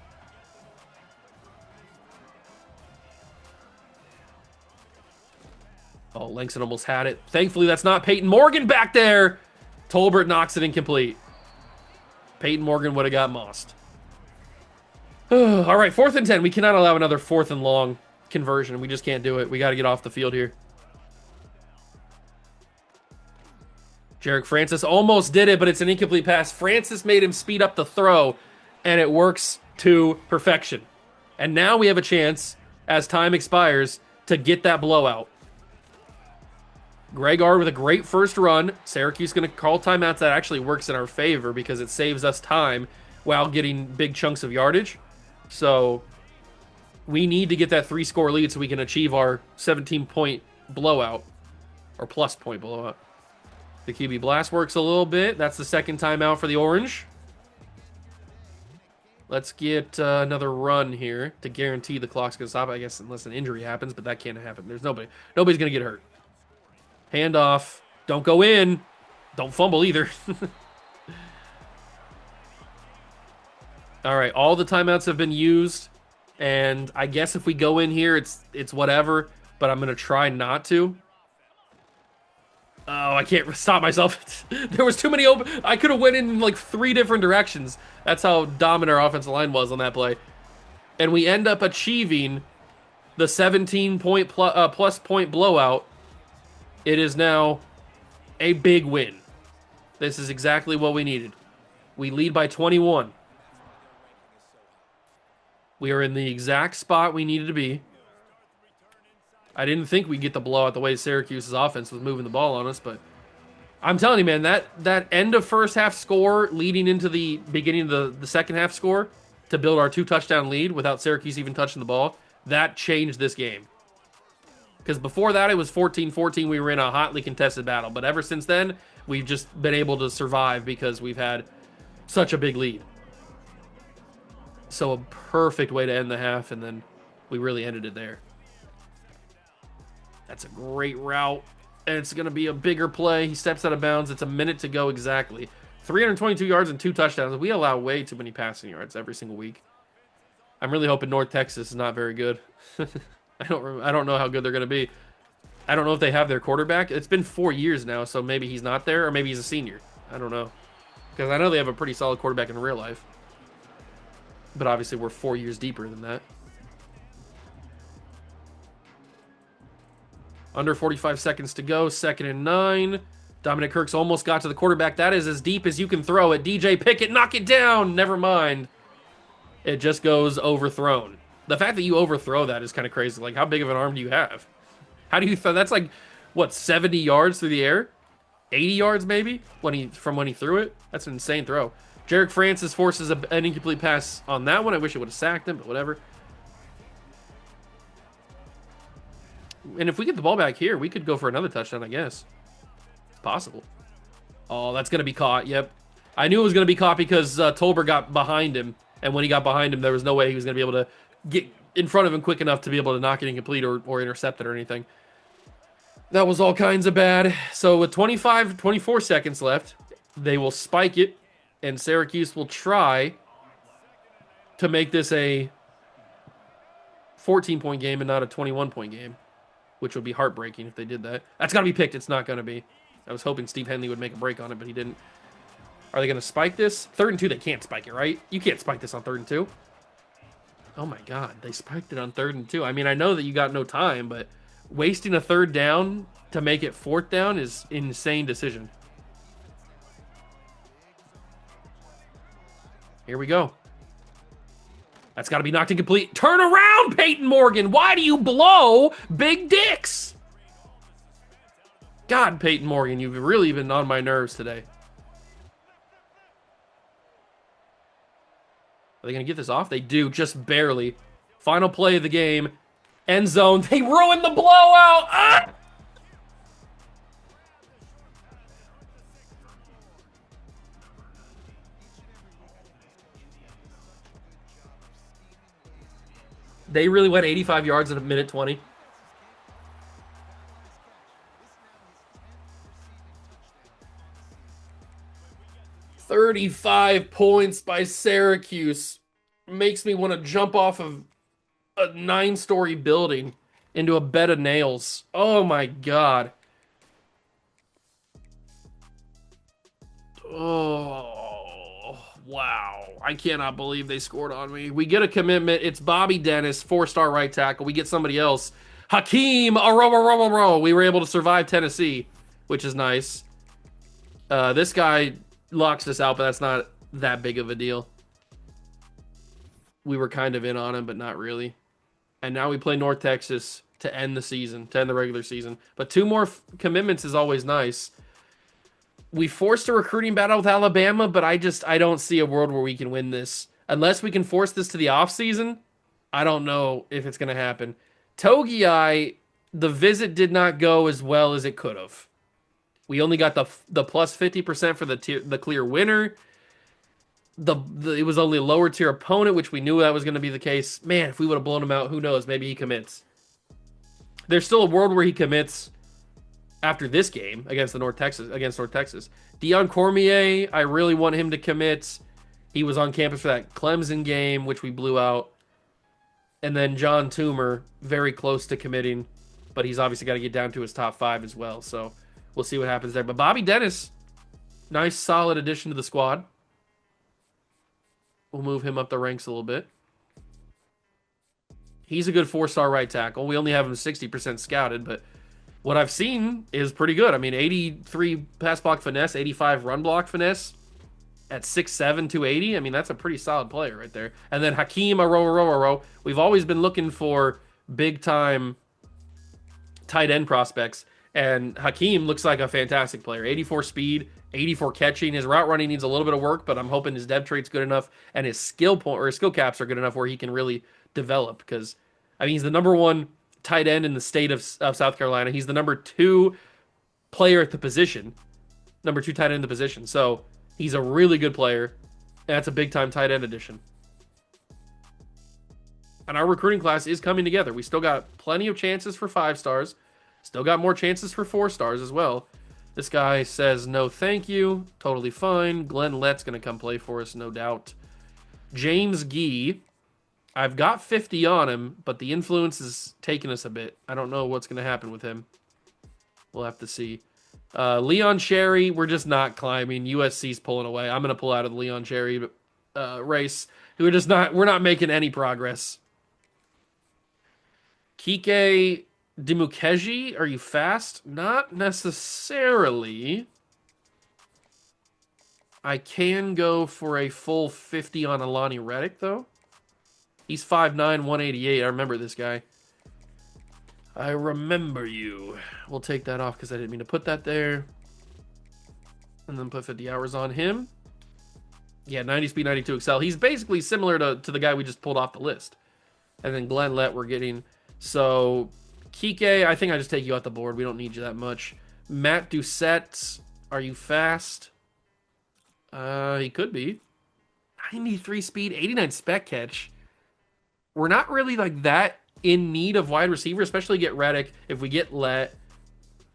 Oh, Langston almost had it. Thankfully, that's not Peyton Morgan back there. Tolbert knocks it incomplete. Peyton Morgan would have got mossed. All right, 4th and 10. We cannot allow another 4th and long conversion. We just can't do it. We got to get off the field here. Jarek Francis almost did it, but it's an incomplete pass. Francis made him speed up the throw, and it works to perfection. And now we have a chance, as time expires, to get that blowout. Greg R with a great first run. Syracuse going to call timeouts. That actually works in our favor because it saves us time while getting big chunks of yardage. So we need to get that 3-score lead so we can achieve our 17-point blowout, or plus point blowout. The QB blast works a little bit. That's the 2nd timeout for the Orange. Let's get another run here to guarantee the clock's going to stop, I guess, unless an injury happens, but that can't happen. There's nobody's going to get hurt. Hand off. Don't go in. Don't fumble either. All right, all the timeouts have been used, and I guess if we go in here, it's whatever, but I'm going to try not to. Oh, I can't stop myself. There was too many open. I could have went in like 3 different directions. That's how dominant our offensive line was on that play. And we end up achieving the 17-point plus point blowout. It is now a big win. This is exactly what we needed. We lead by 21. We are in the exact spot we needed to be. I didn't think we'd get the blowout the way Syracuse's offense was moving the ball on us, but I'm telling you, man, that end of first half score leading into the beginning of the second half score to build our 2-touchdown lead without Syracuse even touching the ball, that changed this game. Because before that, it was 14-14. We were in a hotly contested battle. But ever since then, we've just been able to survive because we've had such a big lead. So a perfect way to end the half, and then we really ended it there. That's a great route, and it's going to be a bigger play. He steps out of bounds. It's a minute to go exactly. 322 yards and 2 touchdowns. We allow way too many passing yards every single week. I'm really hoping North Texas is not very good. I don't know how good they're going to be. I don't know if they have their quarterback. It's been 4 years now, so maybe he's not there, or maybe he's a senior. I don't know. Because I know they have a pretty solid quarterback in real life. But obviously we're 4 years deeper than that. Under 45 seconds to go, 2nd and 9. Dominic Kirks almost got to the quarterback. That is as deep as you can throw it. DJ Pickett, knock it down. Never mind. It just goes overthrown. The fact that you overthrow that is kind of crazy. Like, how big of an arm do you have? How do you throw? That's like, what, 70 yards through the air? 80 yards maybe from when he threw it? That's an insane throw. Jarek Francis forces an incomplete pass on that one. I wish it would have sacked him, but whatever. And if we get the ball back here, we could go for another touchdown, I guess. It's possible. Oh, that's going to be caught. Yep. I knew it was going to be caught because Tolbert got behind him. And when he got behind him, there was no way he was going to be able to get in front of him quick enough to be able to knock it incomplete or intercept it or anything. That was all kinds of bad. So with 24 seconds left, they will spike it. And Syracuse will try to make this a 14-point game and not a 21-point game, which would be heartbreaking if they did that. That's got to be picked. It's not going to be. I was hoping Steve Henley would make a break on it, but he didn't. Are they going to spike this? 3rd and 2, they can't spike it, right? You can't spike this on 3rd and 2. Oh, my God. They spiked it on 3rd and 2. I mean, I know that you got no time, but wasting a 3rd down to make it 4th down is an insane decision. Here we go. That's got to be knocked incomplete. Turn around, Peyton Morgan. Why do you blow big dicks? God, Peyton Morgan, you've really been on my nerves today. Are they going to get this off? They do, just barely. Final play of the game. End zone. They ruined the blowout. Ah! They really went 85 yards in a minute 20. "35 points by Syracuse makes me want to jump off of a 9-story building into a bed of nails. Oh my God. Oh, wow. I cannot believe they scored on me. We get a commitment. It's Bobby Dennis, 4-star right tackle. We get somebody else. Hakeem Arrow. We were able to survive Tennessee, which is nice. This guy locks us out, but that's not that big of a deal. We were kind of in on him, but not really. And now we play North Texas to end the season, to end the regular season. But 2 more commitments is always nice. We forced a recruiting battle with Alabama, but I don't see a world where we can win this. Unless we can force this to the offseason, I don't know if it's going to happen. Togiai, the visit did not go as well as it could have. We only got the plus 50% for the clear winner. It was only a lower tier opponent, which we knew that was going to be the case. Man, if we would have blown him out, who knows? Maybe he commits. There's still a world where he commits after this game against North Texas. Dion Cormier, I really want him to commit. He was on campus for that Clemson game, which we blew out. And then John Toomer, very close to committing, but he's obviously got to get down to his top 5 as well. So we'll see what happens there. But Bobby Dennis, nice, solid addition to the squad. We'll move him up the ranks a little bit. He's a good 4-star right tackle. We only have him 60% scouted, but what I've seen is pretty good. I mean, 83 pass block finesse, 85 run block finesse at 6'7", 280. I mean, that's a pretty solid player right there. And then Hakeem Arrow. We've always been looking for big-time tight end prospects, and Hakeem looks like a fantastic player. 84 speed, 84 catching. His route running needs a little bit of work, but I'm hoping his depth trait's good enough and his skill caps are good enough where he can really develop. Because I mean, he's the number 1 tight end in the state of South Carolina. He's the number 2 player at the position, number 2 tight end in the position. So he's a really good player. And that's a big time tight end addition. And our recruiting class is coming together. We still got plenty of chances for 5 stars. Still got more chances for 4 stars as well. This guy says no thank you. Totally fine. Glenn Lett's going to come play for us, no doubt. James Gee. I've got 50 on him, but the influence is taking us a bit. I don't know what's going to happen with him. We'll have to see. Leon Cherry, we're just not climbing. USC's pulling away. I'm going to pull out of the Leon Cherry race. We're not making any progress. Kike Dimukeji, are you fast? Not necessarily. I can go for a full 50 on Alani Reddick, though. He's 5'9", 188. I remember this guy. I remember you. We'll take that off because I didn't mean to put that there. And then put 50 hours on him. Yeah, 90 speed, 92 excel. He's basically similar to the guy we just pulled off the list. And then Glenn Lett we're getting. So, Kike, I think I just take you off the board. We don't need you that much. Matt Doucette, are you fast? He could be. 93 speed, 89 spec catch. We're not really like that in need of wide receiver, especially get Reddick. If we get Lett,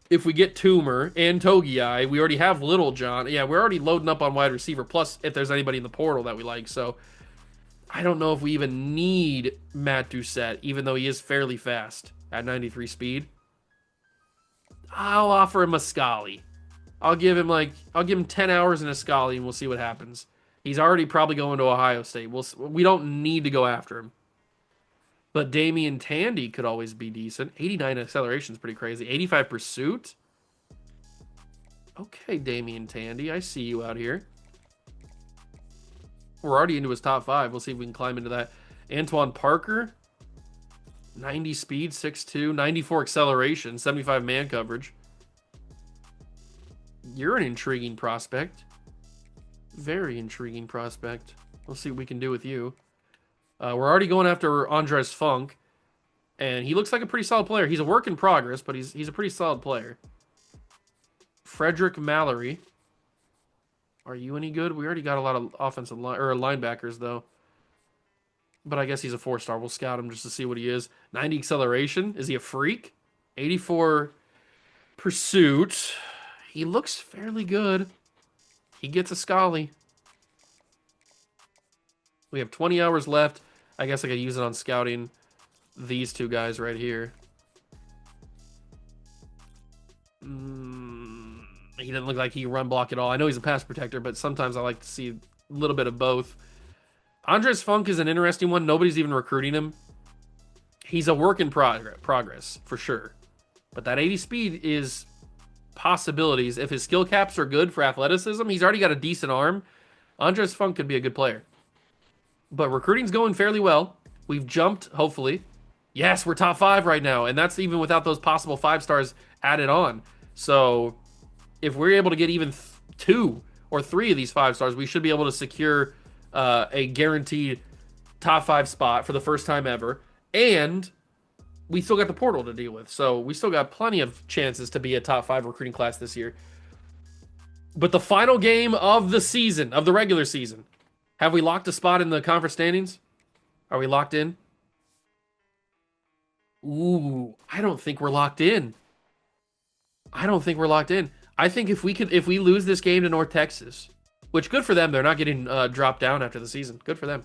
if we get Toomer and Togiai, we already have Little John. Yeah, we're already loading up on wide receiver. Plus, if there's anybody in the portal that we like. So, I don't know if we even need Matt Doucette, even though he is fairly fast at 93 speed. I'll offer him a Scali. I'll give him 10 hours in a Scali and we'll see what happens. He's already probably going to Ohio State. We don't need to go after him. But Damian Tandy could always be decent. 89 acceleration is pretty crazy. 85 pursuit. Okay, Damian Tandy, I see you out here. We're already into his top 5. We'll see if we can climb into that. Antoine Parker, 90 speed, 6'2", 94 acceleration, 75 man coverage. You're an intriguing prospect. Very intriguing prospect. We'll see what we can do with you. We're already going after Andres Funk, and he looks like a pretty solid player. He's a work in progress, but he's a pretty solid player. Frederick Mallory. Are you any good? We already got a lot of offensive linebackers, though. But I guess he's a 4-star. We'll scout him just to see what he is. 90 acceleration. Is he a freak? 84 pursuit. He looks fairly good. He gets a Scully. We have 20 hours left. I guess I could use it on scouting these two guys right here. He didn't look like he run block at all. I know he's a pass protector, but sometimes I like to see a little bit of both. Andres Funk is an interesting one. Nobody's even recruiting him. He's a work in progress, for sure. But that 80 speed is possibilities. If his skill caps are good for athleticism, he's already got a decent arm. Andres Funk could be a good player. But recruiting's going fairly well. We've jumped, hopefully. Yes, we're top 5 right now, and that's even without those possible 5-stars added on. So if we're able to get even 2 or 3 of these 5-stars, we should be able to secure a guaranteed top 5 spot for the first time ever. And we still got the portal to deal with. So we still got plenty of chances to be a top 5 recruiting class this year. But the final game of the season, of the regular season, have we locked a spot in the conference standings? Are we locked in? Ooh, I don't think we're locked in. I don't think we're locked in. I think if we lose this game to North Texas, which good for them, they're not getting dropped down after the season. Good for them.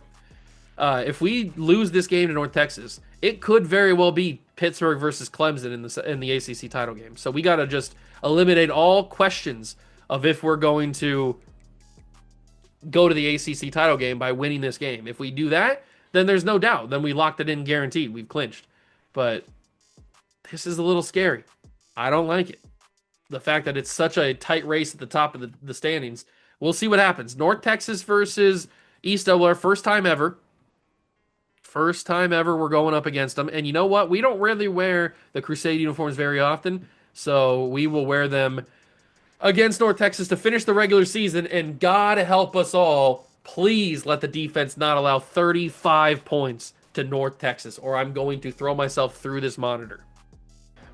If we lose this game to North Texas, it could very well be Pittsburgh versus Clemson in the ACC title game. So we got to just eliminate all questions of if we're going to go to the ACC title game by winning this game. If we do that, then there's no doubt. Then we locked it in guaranteed. We've clinched. But this is a little scary. I don't like it. The fact that it's such a tight race at the top of the standings. We'll see what happens. North Texas versus East Delaware. First time ever. First time ever we're going up against them. And you know what? We don't really wear the Crusade uniforms very often. So we will wear them against North Texas to finish the regular season. And God help us all. Please let the defense not allow 35 points to North Texas, or I'm going to throw myself through this monitor.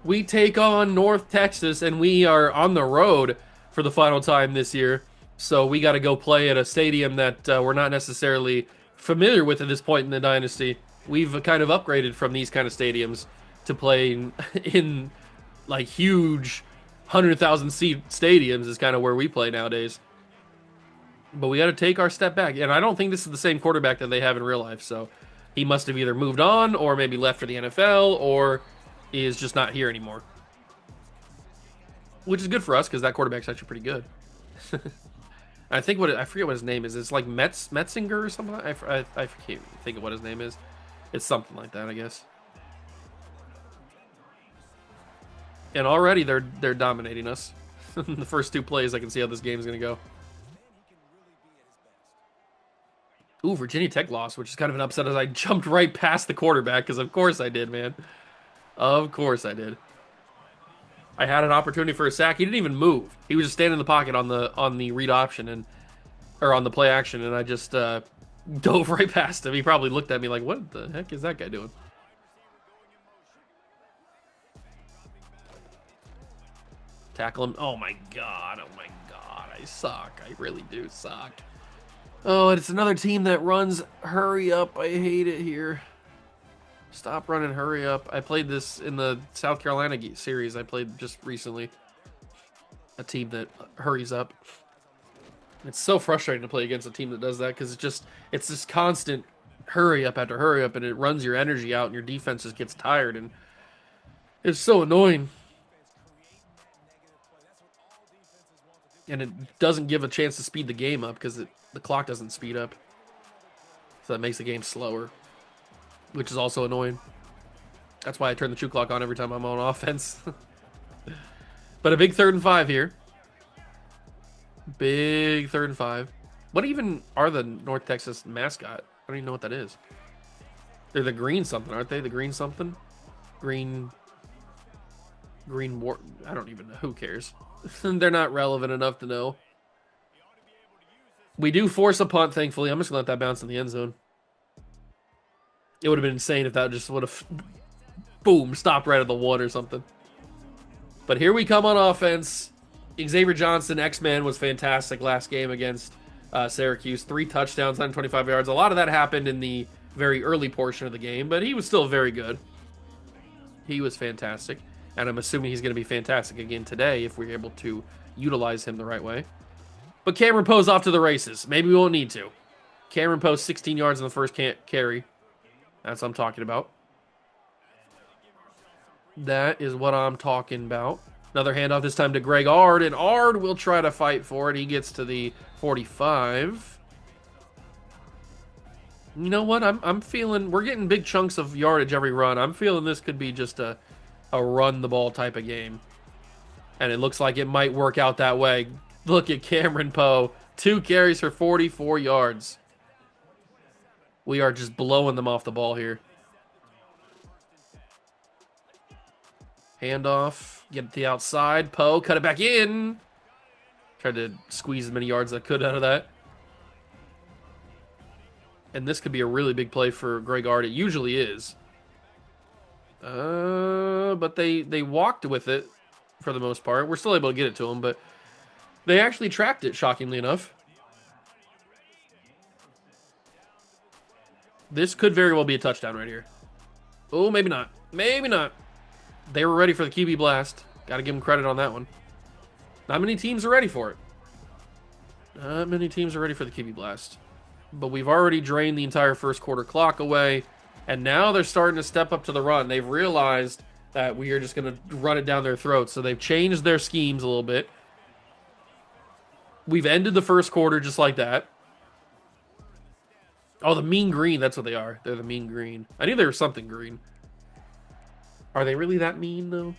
We take on North Texas, and we are on the road for the final time this year. So we got to go play at a stadium that we're not necessarily familiar with at this point in the Dynasty. We've kind of upgraded from these kind of stadiums to playing in like huge 100,000 seat stadiums is kind of where we play nowadays. But we got to take our step back. And I don't think this is the same quarterback that they have in real life. So he must have either moved on or maybe left for the NFL or is just not here anymore. Which is good for us because that quarterback's actually pretty good. I forget what his name is. It's like Metzinger or something. I can't think of what his name is. It's something like that, I guess. And already they're dominating us. The first 2 plays, I can see how this game is going to go. Ooh, Virginia Tech lost, which is kind of an upset as I jumped right past the quarterback because of course I did, man. Of course I did. I had an opportunity for a sack. He didn't even move. He was just standing in the pocket on the read option or on the play action, and I just dove right past him. He probably looked at me like, "What the heck is that guy doing?" Tackle him. Oh my god. Oh my god. I suck. I really do suck. Oh, it's another team that runs hurry up. I hate it here. Stop running, hurry up. I played this in the South Carolina series I played just recently. A team that hurries up. It's so frustrating to play against a team that does that because it's this constant hurry up after hurry up, and it runs your energy out and your defense just gets tired, and it's so annoying. And it doesn't give a chance to speed the game up because the clock doesn't speed up. So that makes the game slower, which is also annoying. That's why I turn the chew clock on every time I'm on offense. But a big 3rd and 5 here. Big 3rd and 5. What even are the North Texas mascot? I don't even know what that is. They're the green something, aren't they? The green something? Green war. I don't even know. Who cares? They're not relevant enough to know. We do force a punt, thankfully. I'm just going to let that bounce in the end zone. It would have been insane if that just would have, boom, stopped right at the 1 or something. But here we come on offense. Xavier Johnson, X-Man, was fantastic last game against Syracuse. 3 touchdowns, 125 yards. A lot of that happened in the very early portion of the game, but he was still very good. He was fantastic. And I'm assuming he's going to be fantastic again today if we're able to utilize him the right way. But Cameron Poe's off to the races. Maybe we won't need to. Cameron Poe, 16 yards in the first carry. That's what I'm talking about. That is what I'm talking about. Another handoff, this time to Greg Ard, and Ard will try to fight for it. He gets to the 45. You know what? I'm feeling we're getting big chunks of yardage every run. I'm feeling this could be just a run the ball type of game. And it looks like it might work out that way. Look at Cameron Poe. 2 carries for 44 yards. We are just blowing them off the ball here. Handoff. Get the outside. Poe, cut it back in. Tried to squeeze as many yards as I could out of that. And this could be a really big play for Greg Ard. It usually is. But they walked with it for the most part. We're still able to get it to them, but they actually tracked it, shockingly enough. This could very well be a touchdown right here. Oh, maybe not. Maybe not. They were ready for the QB blast. Got to give them credit on that one. Not many teams are ready for it. Not many teams are ready for the QB blast. But we've already drained the entire first quarter clock away. And now they're starting to step up to the run. They've realized that we are just going to run it down their throats. So they've changed their schemes a little bit. We've ended the first quarter just like that. Oh, the mean green. That's what they are. They're the mean green. I knew there was something green. Are they really that mean, though?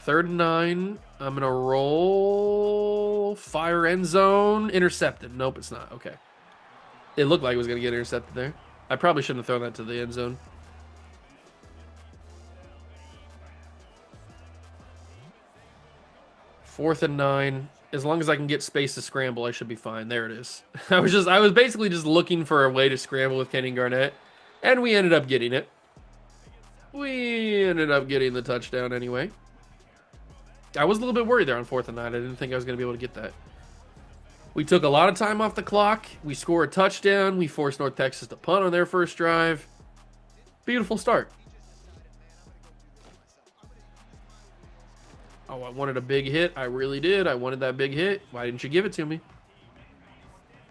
3rd and 9. I'm going to roll. Fire end zone. Intercepted. Nope, it's not. Okay. It looked like it was going to get intercepted there. I probably shouldn't have thrown that to the end zone. Fourth and 9. As long as I can get space to scramble, I should be fine. There it is. I was basically just looking for a way to scramble with Kenny Garnett, and we ended up getting it. We ended up getting the touchdown anyway. I was a little bit worried there on 4th and 9. I didn't think I was going to be able to get that. We took a lot of time off the clock. We score a touchdown. We forced North Texas to punt on their first drive. Beautiful start. Oh, I wanted a big hit. I really did. I wanted that big hit. Why didn't you give it to me?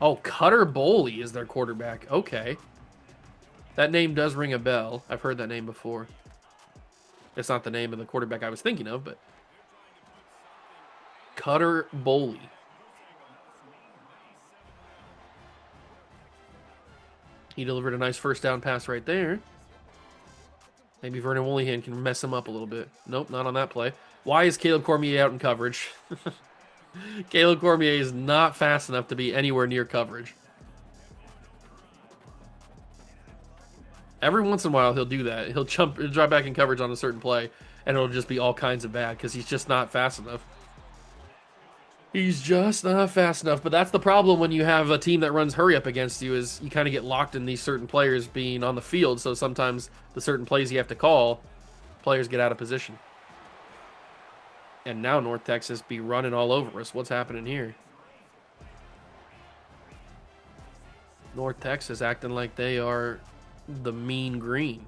Oh, Cutter Boley is their quarterback. Okay. That name does ring a bell. I've heard that name before. It's not the name of the quarterback I was thinking of, but... Cutter Boley. He delivered a nice first down pass right there. Maybe Vernon Woollihan can mess him up a little bit. Nope, not on that play. Why is Caleb Cormier out in coverage? Caleb Cormier is not fast enough to be anywhere near coverage. Every once in a while, he'll do that. He'll drop back in coverage on a certain play, and it'll just be all kinds of bad because he's just not fast enough. He's just not fast enough, but that's the problem when you have a team that runs hurry up against you is you kind of get locked in these certain players being on the field, so sometimes the certain plays you have to call, players get out of position. And now North Texas be running all over us. What's happening here? North Texas acting like they are the mean green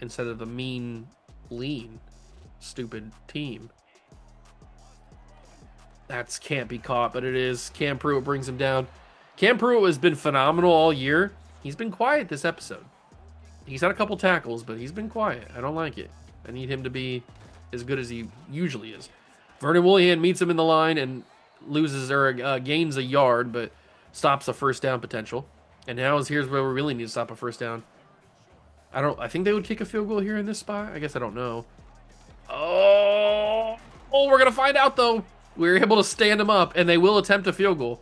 instead of the mean lean stupid team. That can't be caught, but it is. Cam Pruitt brings him down. Cam Pruitt has been phenomenal all year. He's been quiet this episode. He's had a couple tackles, but he's been quiet. I don't like it. I need him to be as good as he usually is. Vernon Woollihan meets him in the line and gains a yard, but stops a first down potential. And now here's where we really need to stop a first down. I think they would kick a field goal here in this spot. I guess I don't know. Oh, we're going to find out, though. We were able to stand them up, and they will attempt a field goal.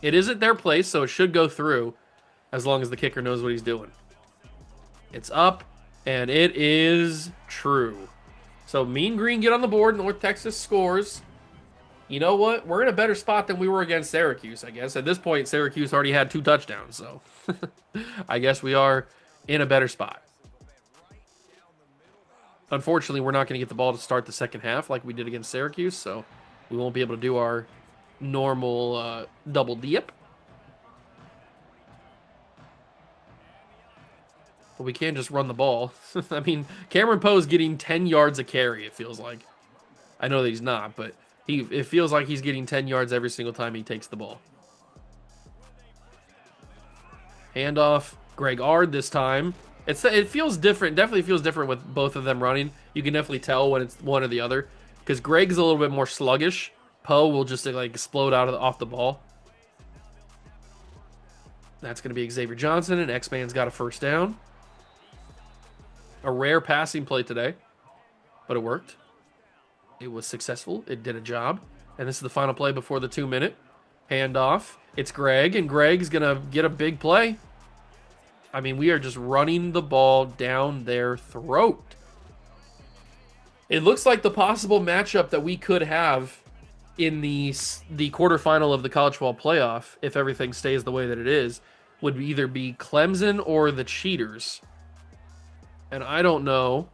It isn't their place, so it should go through as long as the kicker knows what he's doing. It's up, and it is true. So Mean Green get on the board. North Texas scores. You know what? We're in a better spot than we were against Syracuse, I guess. At this point, Syracuse already had 2 touchdowns, so I guess we are in a better spot. Unfortunately, we're not going to get the ball to start the second half like we did against Syracuse, so we won't be able to do our normal double dip. But we can just run the ball. I mean, Cameron Poe's getting 10 yards a carry, it feels like. I know that he's not, but it feels like he's getting 10 yards every single time he takes the ball. Handoff, Greg Ard this time. It feels different. Definitely feels different with both of them running. You can definitely tell when it's one or the other. Because Greg's a little bit more sluggish. Poe will just like explode off the ball. That's going to be Xavier Johnson, and X-Man's got a first down. A rare passing play today, but it worked. It was successful. It did a job. And this is the final play before the 2-minute handoff. It's Greg, and Greg's going to get a big play. I mean, we are just running the ball down their throat. It looks like the possible matchup that we could have in the quarterfinal of the college football playoff, if everything stays the way that it is, would either be Clemson or the Cheaters. And I don't know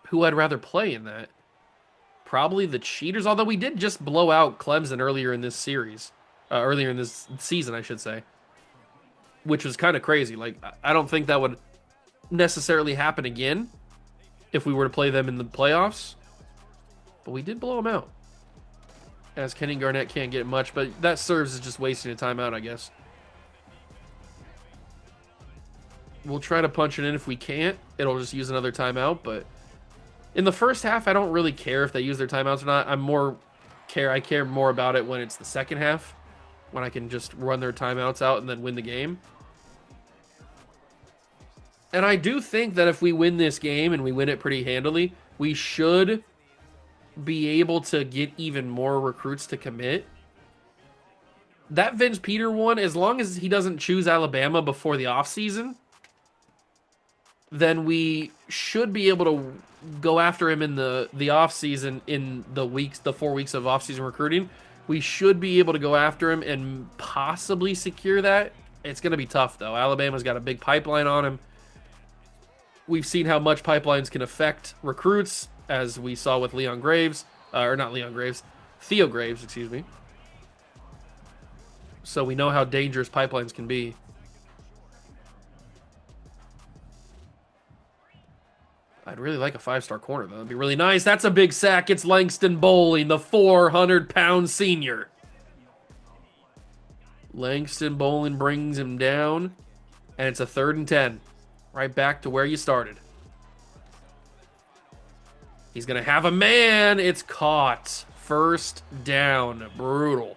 who I'd rather play in that. Probably the Cheaters, although we did just blow out Clemson earlier in this series. Earlier in this season, I should say. Which was kind of crazy. Like, I don't think that would necessarily happen again if we were to play them in the playoffs. But we did blow them out. As Kenny Garnett can't get much, but that serves as just wasting a timeout, I guess. We'll try to punch it in if we can't. It'll just use another timeout, but in the first half, I don't really care if they use their timeouts or not. I care more about it when it's the second half, when I can just run their timeouts out and then win the game. And I do think that if we win this game and we win it pretty handily, we should be able to get even more recruits to commit. That Vince Peter one, as long as he doesn't choose Alabama before the offseason, then we should be able to go after him in the offseason, in the 4 weeks of offseason recruiting. We should be able to go after him and possibly secure that. It's going to be tough, though. Alabama's got a big pipeline on him. We've seen how much pipelines can affect recruits, as we saw with Theo Graves, excuse me. So we know how dangerous pipelines can be. I'd really like a 5-star corner, though. That'd be really nice. That's a big sack. It's Langston Bowling, the 400-pound senior. Langston Bowling brings him down, and it's a 3rd and 10. Right back to where you started. He's going to have a man. It's caught. First down. Brutal.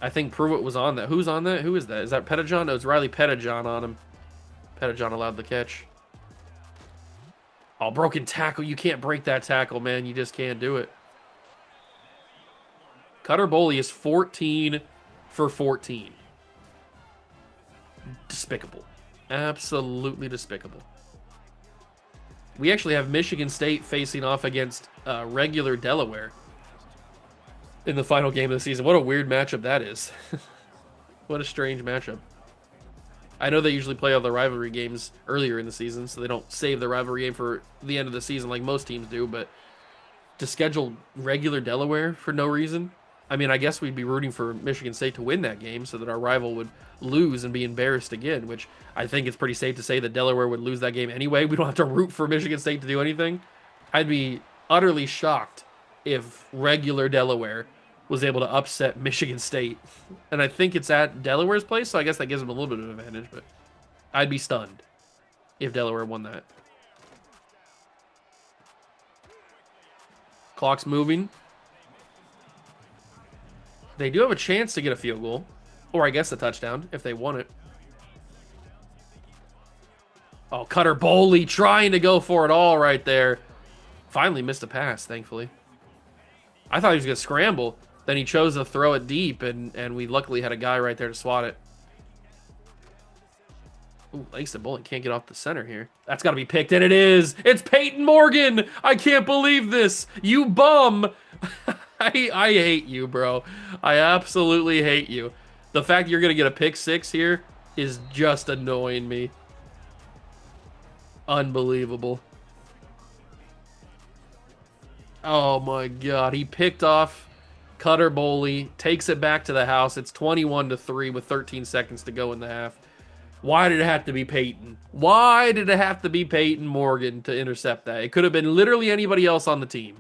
I think Pruitt was on that. Who's on that? Who is that? Is that Pettijohn? No, it's Riley Pettijohn on him. Pettijohn allowed the catch. Oh, broken tackle. You can't break that tackle, man. You just can't do it. Cutter Boley is 14 for 14. Despicable. Absolutely despicable. We actually have Michigan State facing off against regular Delaware in the final game of the season. What a weird matchup that is. What a strange matchup. I know they usually play all the rivalry games earlier in the season, so they don't save the rivalry game for the end of the season like most teams do, but to schedule regular Delaware for no reason, I mean, I guess we'd be rooting for Michigan State to win that game so that our rival would lose and be embarrassed again, which I think it's pretty safe to say that Delaware would lose that game anyway. We don't have to root for Michigan State to do anything. I'd be utterly shocked if regular Delaware was able to upset Michigan State. And I think it's at Delaware's place, so I guess that gives them a little bit of an advantage, but I'd be stunned if Delaware won that. Clock's moving. They do have a chance to get a field goal, or I guess a touchdown, if they want it. Oh, Cutter Boley trying to go for it all right there. Finally missed a pass, thankfully. I thought he was going to scramble. Then he chose to throw it deep, and we luckily had a guy right there to swat it. Ooh, Langston Bowling can't get off the center here. That's got to be picked, and it is. It's Peyton Morgan. I can't believe this. You bum. I hate you, bro. I absolutely hate you. The fact you're going to get a pick six here is just annoying me. Unbelievable. Oh, my God. He picked off Cutter Boley, takes it back to the house. It's 21-3 with 13 seconds to go in the half. Why did it have to be Peyton? Why did it have to be Peyton Morgan to intercept that? It could have been literally anybody else on the team.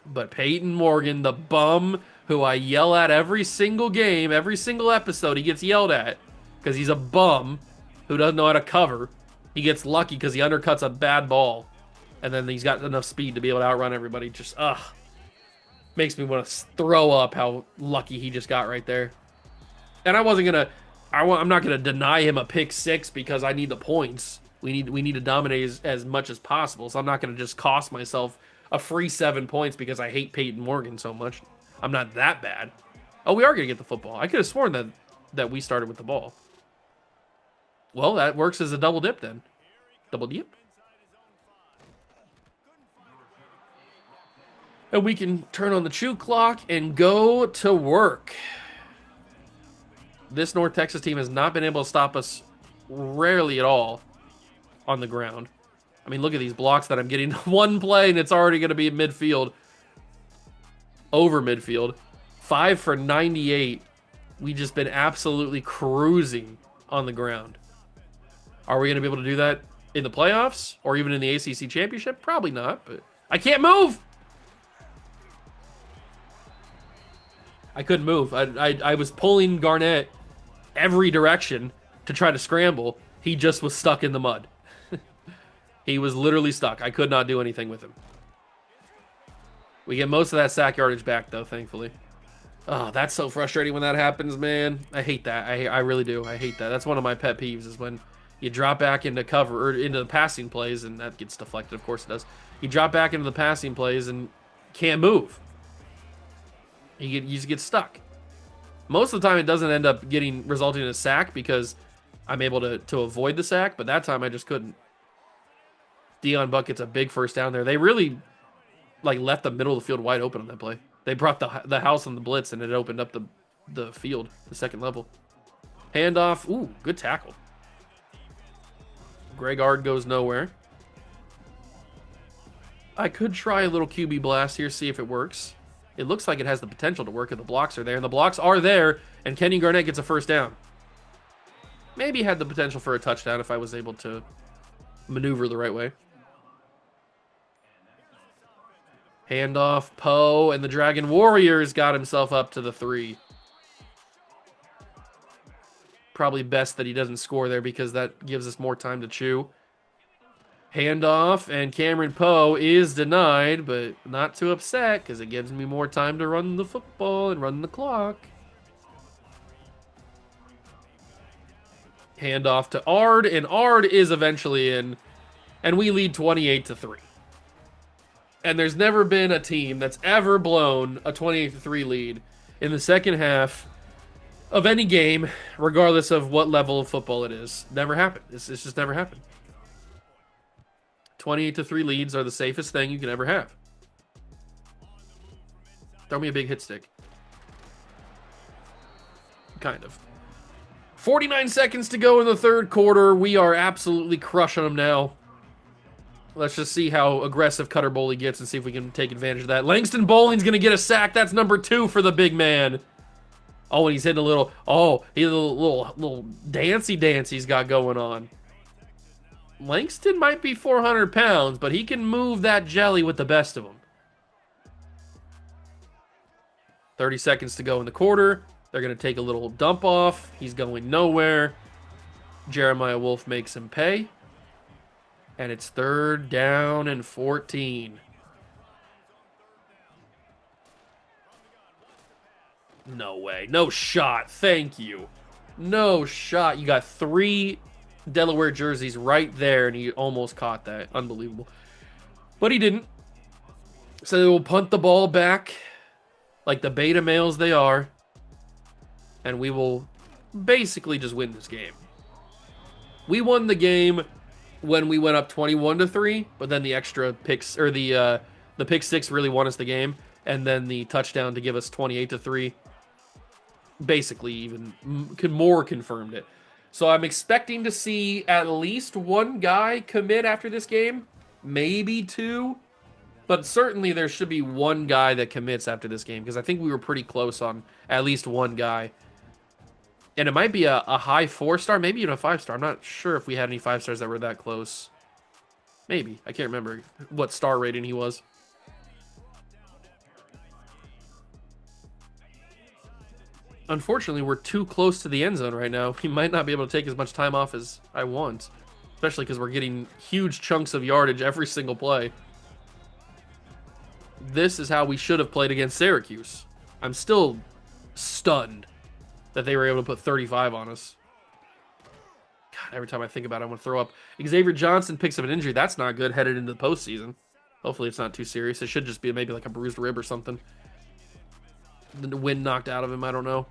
But Peyton Morgan, the bum who I yell at every single game, every single episode, he gets yelled at because he's a bum who doesn't know how to cover. He gets lucky because he undercuts a bad ball. And then he's got enough speed to be able to outrun everybody. Just, makes me want to throw up how lucky he just got right there. And I wasn't going to, I'm not going to deny him a pick six because I need the points. We need to dominate as much as possible. So I'm not going to just cost myself a free 7 points because I hate Peyton Morgan so much. I'm not that bad. Oh, we are going to get the football. I could have sworn that we started with the ball. Well, that works as a double dip then. Double dip. And we can turn on the chew clock and go to work. This North Texas team has not been able to stop us rarely at all on the ground. I mean, look at these blocks that I'm getting. One play, and it's already going to be midfield. Over midfield. 5 for 98. We've just been absolutely cruising on the ground. Are we going to be able to do that in the playoffs? Or even in the ACC Championship? Probably not, but I can't move! I couldn't move. I was pulling Garnett every direction to try to scramble. He just was stuck in the mud. He was literally stuck. I could not do anything with him. We get most of that sack yardage back, though, thankfully. Oh, that's so frustrating when that happens, man. I hate that. I really do. I hate that. That's one of my pet peeves is when you drop back into cover, or into the passing plays, and that gets deflected, of course it does. You drop back into the passing plays and can't move. You just get stuck. Most of the time, it doesn't end up resulting in a sack because I'm able to avoid the sack, but that time I just couldn't. Dion Buck gets a big first down there. They really left the middle of the field wide open on that play. They brought the house on the blitz, and it opened up the field, the second level. Handoff. Ooh, good tackle. Greg Ard goes nowhere. I could try a little QB blast here, see if it works. It looks like it has the potential to work if the blocks are there, and the blocks are there, and Kenny Garnett gets a first down. Maybe had the potential for a touchdown if I was able to maneuver the right way. Handoff, Poe, and the Dragon Warriors got himself up to the 3. Probably best that he doesn't score there because that gives us more time to chew. Handoff, and Cameron Poe is denied, but not too upset because it gives me more time to run the football and run the clock. Handoff to Ard, and Ard is eventually in, and we lead 28-3. And there's never been a team that's ever blown a 28-3 lead in the second half of any game, regardless of what level of football it is. Never happened. It's just never happened. 28-3 leads are the safest thing you can ever have. Throw me a big hit stick. Kind of. 49 seconds to go in the third quarter. We are absolutely crushing them now. Let's just see how aggressive Cutter Boley gets and see if we can take advantage of that. Langston Bowling's going to get a sack. That's number 2 for the big man. Oh, and he's hitting a little, he's a little dancey dance he's got going on. Langston might be 400 pounds, but he can move that jelly with the best of them. 30 seconds to go in the quarter. They're going to take a little dump off. He's going nowhere. Jeremiah Wolf makes him pay. And it's 3rd down and 14. No way. No shot. Thank you. No shot. You got 3 Delaware jerseys right there, and he almost caught that. Unbelievable. But he didn't. So they will punt the ball back like the beta males they are, and we will basically just win this game. We won the game when we went up 21-3, but then the extra picks, or the pick six really won us the game, and then the touchdown to give us 28-3 basically even more confirmed it. So I'm expecting to see at least one guy commit after this game, maybe two, but certainly there should be one guy that commits after this game, because I think we were pretty close on at least one guy. And it might be a high 4-star, maybe even a 5-star. I'm not sure if we had any 5-stars that were that close. Maybe. I can't remember what star rating he was. Unfortunately, we're too close to the end zone right now. We might not be able to take as much time off as I want, especially because we're getting huge chunks of yardage every single play. This is how we should have played against Syracuse. I'm still stunned that they were able to put 35 on us. God, every time I think about it, I want to throw up. Xavier Johnson picks up an injury. That's not good headed into the postseason. Hopefully it's not too serious. It should just be maybe like a bruised rib or something. The wind knocked out of him, I don't know.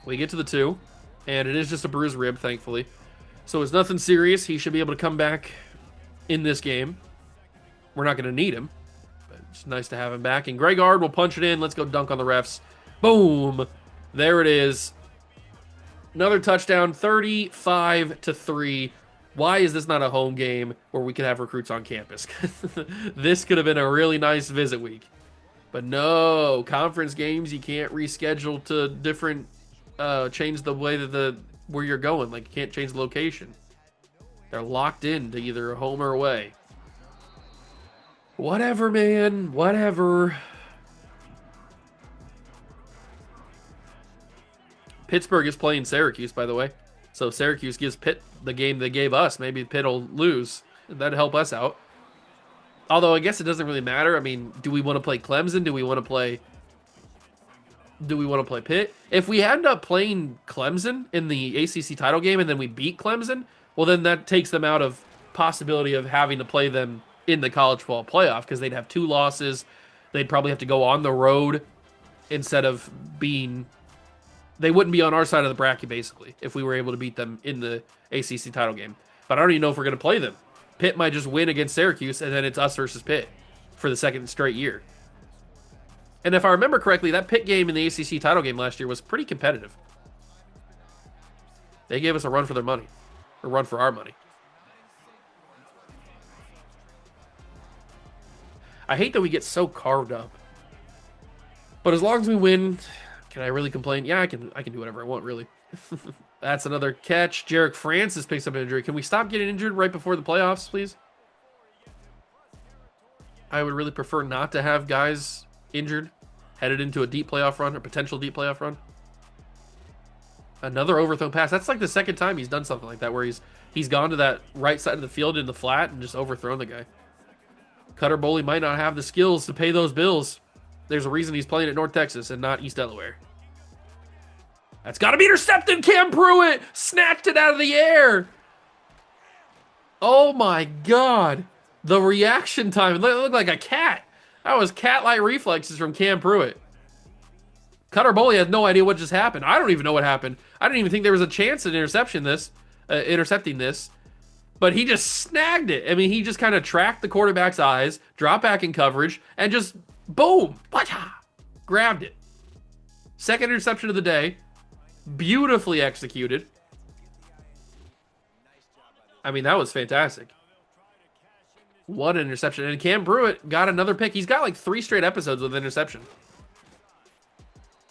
We get to the 2, and it is just a bruised rib, thankfully. So it's nothing serious. He should be able to come back in this game. We're not going to need him, but it's nice to have him back. And Greg Ard will punch it in. Let's go dunk on the refs. Boom. There it is. Another touchdown, 35-3. Why is this not a home game where we could have recruits on campus? This could have been a really nice visit week. But no, conference games, you can't reschedule to different, change the way that where you're going. Like, you can't change the location. They're locked in to either home or away. Whatever, man. Whatever. Pittsburgh is playing Syracuse, by the way. So Syracuse gives Pitt the game they gave us. Maybe Pitt will lose. That'd help us out. Although I guess it doesn't really matter. I mean, do we want to play Clemson? Do we want to play Pitt? If we end up playing Clemson in the ACC title game and then we beat Clemson, well, then that takes them out of possibility of having to play them in the college football playoff, because they'd have 2 losses. They'd probably have to go on the road instead of being... They wouldn't be on our side of the bracket, basically, if we were able to beat them in the ACC title game. But I don't even know if we're going to play them. Pitt might just win against Syracuse, and then it's us versus Pitt for the second straight year. And if I remember correctly, that Pitt game in the ACC title game last year was pretty competitive. They gave us a run for their money, or run for our money. I hate that we get so carved up. But as long as we win, can I really complain? Yeah, I can do whatever I want, really. That's another catch. Jarek Francis picks up an injury. Can we stop getting injured right before the playoffs, please? I would really prefer not to have guys injured headed into a deep playoff run, or potential deep playoff run. Another overthrown pass. That's like the second time he's done something like that, where he's gone to that right side of the field in the flat and just overthrown the guy. Cutter Boley might not have the skills to pay those bills. There's a reason he's playing at North Texas and not East Delaware. That's got to be intercepted. Cam Pruitt snatched it out of the air. Oh my God. The reaction time. It looked like a cat. That was cat-like reflexes from Cam Pruitt. Cutter Boley has no idea what just happened. I don't even know what happened. I didn't even think there was a chance at intercepting this. But he just snagged it. I mean, he just kind of tracked the quarterback's eyes, dropped back in coverage, and just, boom, grabbed it. Second interception of the day. Beautifully executed. I mean, that was fantastic. What an interception. And Cam Pruitt got another pick. He's got like 3 straight episodes with interception.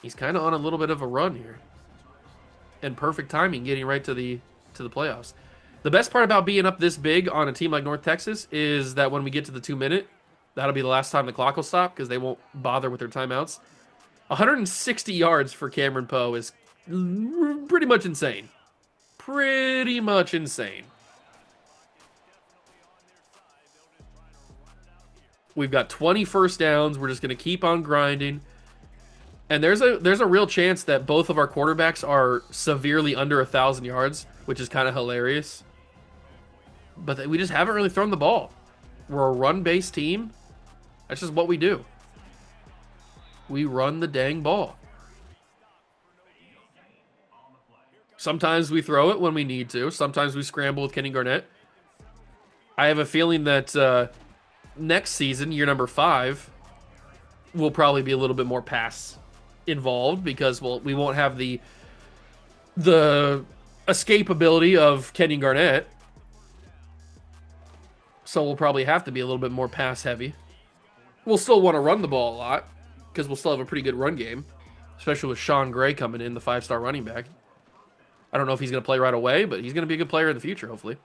He's kind of on a little bit of a run here. And perfect timing getting right to the playoffs. The best part about being up this big on a team like North Texas is that when we get to the 2-minute, that'll be the last time the clock will stop, because they won't bother with their timeouts. 160 yards for Cameron Poe is pretty much insane. Pretty much insane. We've got 20 first downs. We're just going to keep on grinding. And there's a real chance that both of our quarterbacks are severely under 1,000 yards, which is kind of hilarious. But we just haven't really thrown the ball. We're a run-based team. That's just what we do. We run the dang ball. Sometimes we throw it when we need to. Sometimes we scramble with Kenny Garnett. I have a feeling that next season, year number 5, will probably be a little bit more pass involved because we won't have the escapability of Kenny Garnett. So we'll probably have to be a little bit more pass heavy. We'll still want to run the ball a lot because we'll still have a pretty good run game, especially with Sean Gray coming in, the 5-star running back. I don't know if he's going to play right away, but he's going to be a good player in the future, hopefully.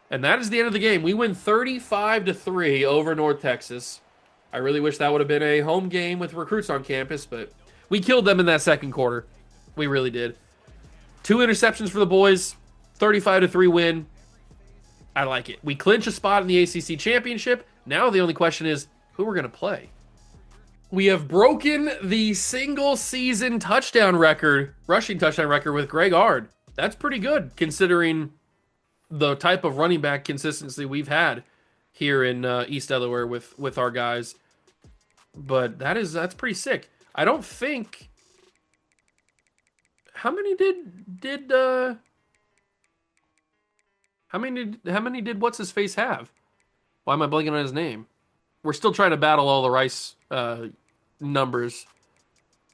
And that is the end of the game. We win 35-3 over North Texas. I really wish that would have been a home game with recruits on campus, but we killed them in that second quarter. We really did. 2 interceptions for the boys, 35-3 win. I like it. We clinch a spot in the ACC championship. Now the only question is who we're going to play. We have broken the single season touchdown record, rushing touchdown record with Greg Ard. That's pretty good considering the type of running back consistency we've had here in East Delaware with our guys. But that's pretty sick. I don't think how many did what's his face have? Why am I blanking on his name? We're still trying to battle all the Rice numbers.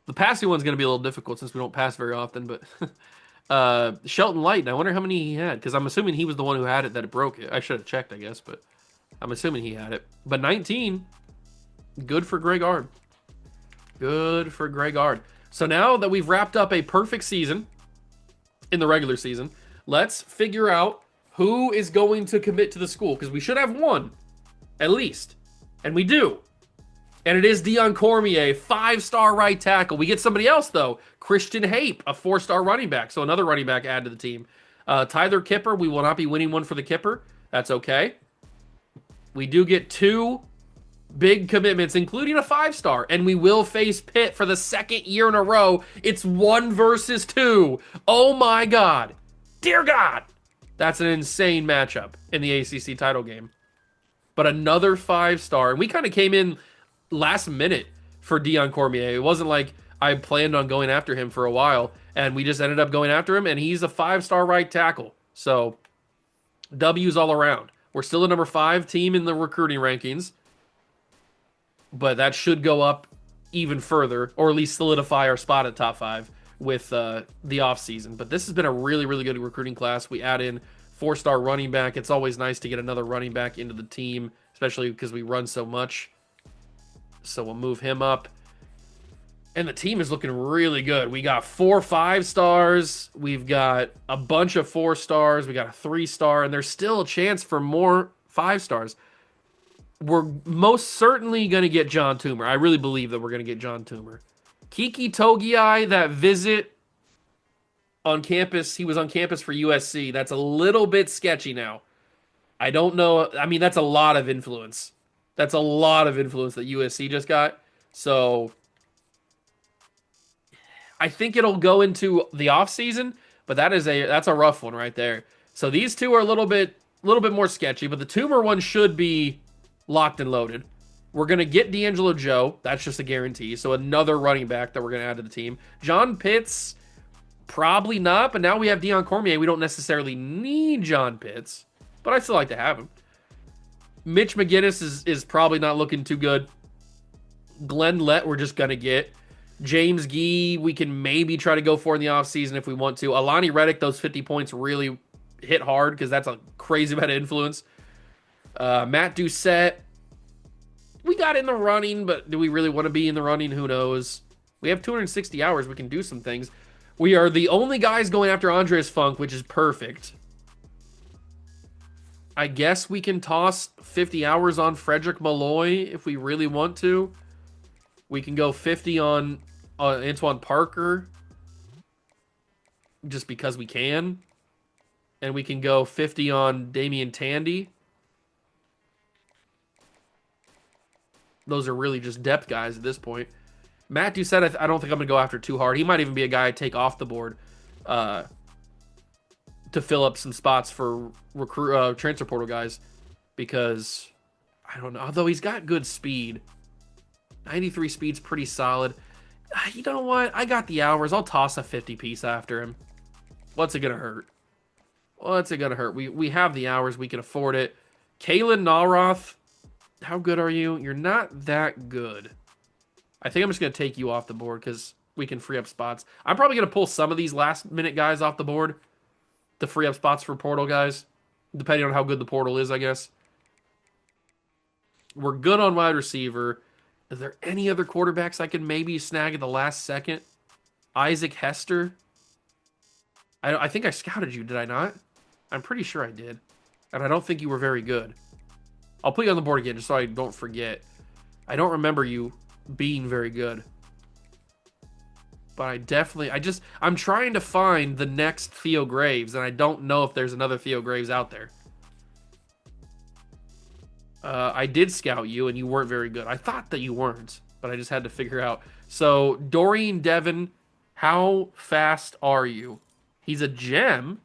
The passing one's going to be a little difficult since we don't pass very often, but Shelton Light, I wonder how many he had, because I'm assuming he was the one who had it that it broke it. I should have checked, I guess, but I'm assuming he had it. But 19, good for Greg Ard. Good for Greg Ard. So now that we've wrapped up a perfect season in the regular season, let's figure out who is going to commit to the school, because we should have one, at least. And we do. And it is Dion Cormier, 5-star right tackle. We get somebody else, though. Christian Hape, a 4-star running back. So another running back add to the team. Tyler Kipper, we will not be winning one for the Kipper. That's okay. We do get 2 big commitments, including a 5-star. And we will face Pitt for the second year in a row. It's 1 versus 2. Oh, my God. Dear God. That's an insane matchup in the ACC title game. But another 5-star. And we kind of came in last minute for Dion Cormier. It wasn't like I planned on going after him for a while, and we just ended up going after him, and he's a 5-star right tackle. So, W's all around. We're still a number 5 team in the recruiting rankings, but that should go up even further, or at least solidify our spot at top 5 with the offseason. But this has been a really, really good recruiting class. We add in 4-star running back. It's always nice to get another running back into the team, especially because we run so much. So we'll move him up. And the team is looking really good. We got 4 5-stars. We've got a bunch of 4-stars. We got a 3-star. And there's still a chance for more 5-stars. We're most certainly going to get John Toomer. I really believe that we're going to get John Toomer. Kiki Togiai, that visit on campus, he was on campus for USC. That's a little bit sketchy now. I don't know. I mean, that's a lot of influence. That's a lot of influence that USC just got. So I think it'll go into the offseason, but that's a rough one right there. So these 2 are a little bit more sketchy, but the Toomer one should be locked and loaded. We're going to get D'Angelo Joe. That's just a guarantee. So another running back that we're going to add to the team. John Pitts, probably not, but now we have Dion Cormier. We don't necessarily need John Pitts, but I still like to have him. Mitch McGinnis is probably not looking too good. Glenn Lett, we're just going to get. James Gee, we can maybe try to go for in the offseason if we want to. Alani Reddick, those 50 points really hit hard because that's a crazy amount of influence. Matt Doucette, we got in the running, but do we really want to be in the running? Who knows? We have 260 hours. We can do some things. We are the only guys going after Andres Funk, which is perfect. I guess we can toss 50 hours on Frederick Malloy if we really want to. We can go 50 on Antoine Parker just because we can. And we can go 50 on Damian Tandy. Those are really just depth guys at this point. Matt Doucette, I don't think I'm going to go after too hard. He might even be a guy I take off the board to fill up some spots for transfer portal guys, because I don't know. Although he's got good speed, 93 speed's pretty solid. You know what? I got the hours. I'll toss a 50 piece after him. What's it gonna hurt? What's it gonna hurt? We have the hours. We can afford it. Kalen Nalroth, how good are you? You're not that good. I think I'm just gonna take you off the board because we can free up spots. I'm probably gonna pull some of these last minute guys off the board to free up spots for portal guys, depending on how good the portal is, I guess. We're good on wide receiver. Is there any other quarterbacks I can maybe snag at the last second? Isaac Hester. I think I scouted you, did I not? I'm pretty sure I did. And I don't think you were very good. I'll put you on the board again just so I don't forget. I don't remember you being very good. But I'm trying to find the next Theo Graves, and I don't know if there's another Theo Graves out there. I did scout you, and you weren't very good. I thought that you weren't, but I just had to figure out. So, Dorian Devon, how fast are you? He's a gem.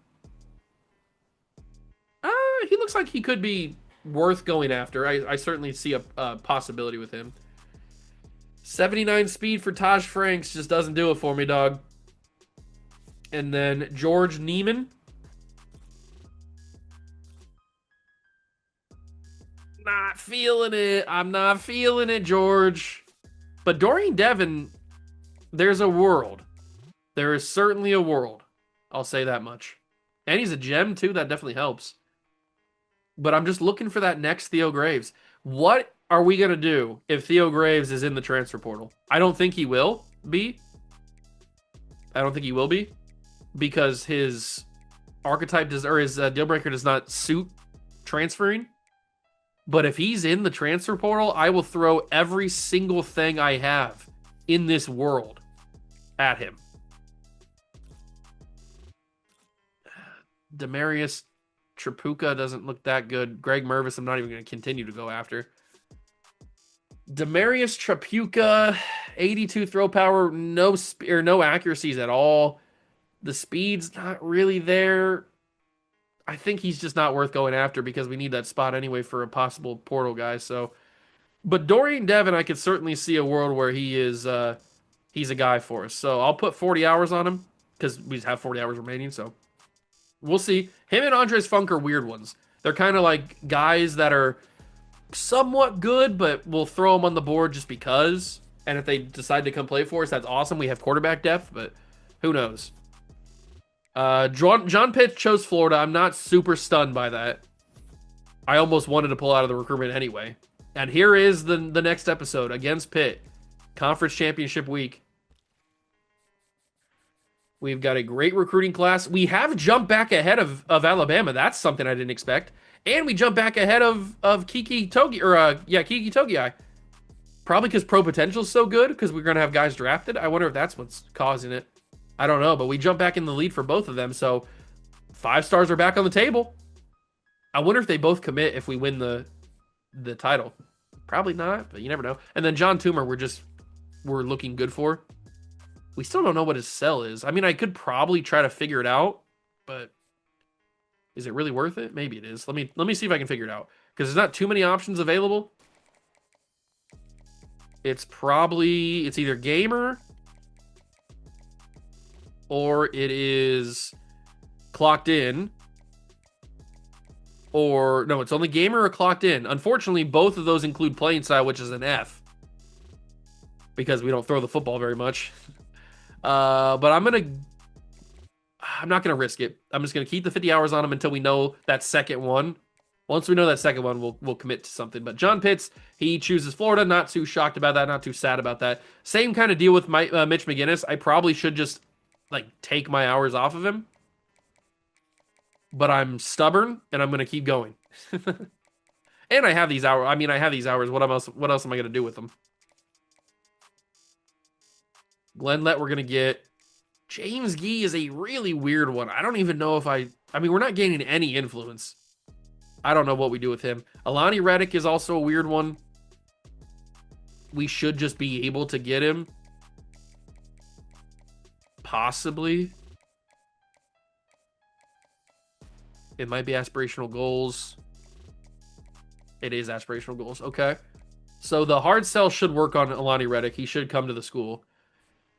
He looks like he could be worth going after. I certainly see a possibility with him. 79 speed for Taj Franks just doesn't do it for me, dog. And then George Neiman. Not feeling it. I'm not feeling it, George. But Dorian Devon, there's a world. There is certainly a world. I'll say that much. And he's a gem, too. That definitely helps. But I'm just looking for that next Theo Graves. What are we going to do if Theo Graves is in the transfer portal? I don't think he will be. Because his archetype or his deal breaker does not suit transferring. But if he's in the transfer portal, I will throw every single thing I have in this world at him. Demarius Trapuka doesn't look that good. Greg Mervis, I'm not even going to continue to go after. Demarius Trapuka, 82 throw power, no accuracies at all. The speed's not really there. I think he's just not worth going after because we need that spot anyway for a possible portal guy. So, but Dorian Devon, I could certainly see a world where he's a guy for us. So I'll put 40 hours on him because we just have 40 hours remaining. So we'll see. Him and Andres Funk are weird ones. They're kind of like guys that are somewhat good, but we'll throw them on the board just because. And if they decide to come play for us, that's awesome. We have quarterback depth, but who knows? John Pitt chose Florida. I'm not super stunned by that. I almost wanted to pull out of the recruitment anyway. And here is the next episode against Pitt. Conference Championship Week. We've got a great recruiting class. We have jumped back ahead of Alabama. That's something I didn't expect. And we jumped back ahead of Kiki Togi, Kiki Togi. Probably because Pro Potential is so good, because we're going to have guys drafted. I wonder if that's what's causing it. I don't know, but we jump back in the lead for both of them, so 5 stars are back on the table. I wonder if they both commit if we win the title. Probably not, but you never know. And then John Toomer, we're looking good for. We still don't know what his sell is. I mean, I could probably try to figure it out, but is it really worth it? Maybe it is. Let me see if I can figure it out, because there's not too many options available. It's either gamer or it is clocked in, or no, it's only gamer or clocked in. Unfortunately, both of those include playing style, which is an F, because we don't throw the football very much. But I'm not gonna risk it. I'm just gonna keep the 50 hours on him until we know that second one. Once we know that second one, we'll commit to something. But John Pitts, he chooses Florida. Not too shocked about that. Not too sad about that. Same kind of deal with Mitch McGinnis. I probably should just take my hours off of him, but I'm stubborn and I'm gonna keep going. And I have these hours. I mean, I have these hours. What else am I gonna do with them? Glenn we're gonna get. James Gee is a really weird one. I don't even know if I mean, we're not gaining any influence. I don't know what we do with him. Alani Reddick is also a weird one. We should just be able to get him. Possibly. It might be aspirational goals. It is aspirational goals. Okay. So the hard sell should work on Alani Reddick. He should come to the school.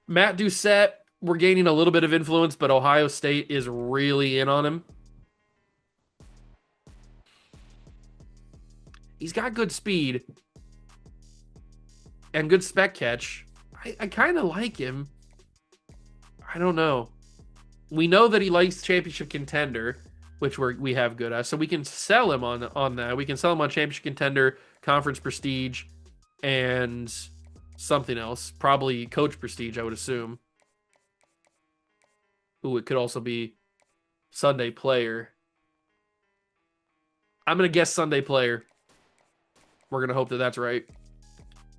Matt Doucette, we're gaining a little bit of influence, but Ohio State is really in on him. He's got good speed and good spec catch. I kind of like him. I don't know. We know that he likes championship contender, which we have good at, so we can sell him on that. We can sell him on championship contender, conference prestige, and something else. Probably coach prestige, I would assume. Ooh, it could also be Sunday player. I'm gonna guess Sunday player. We're gonna hope that that's right.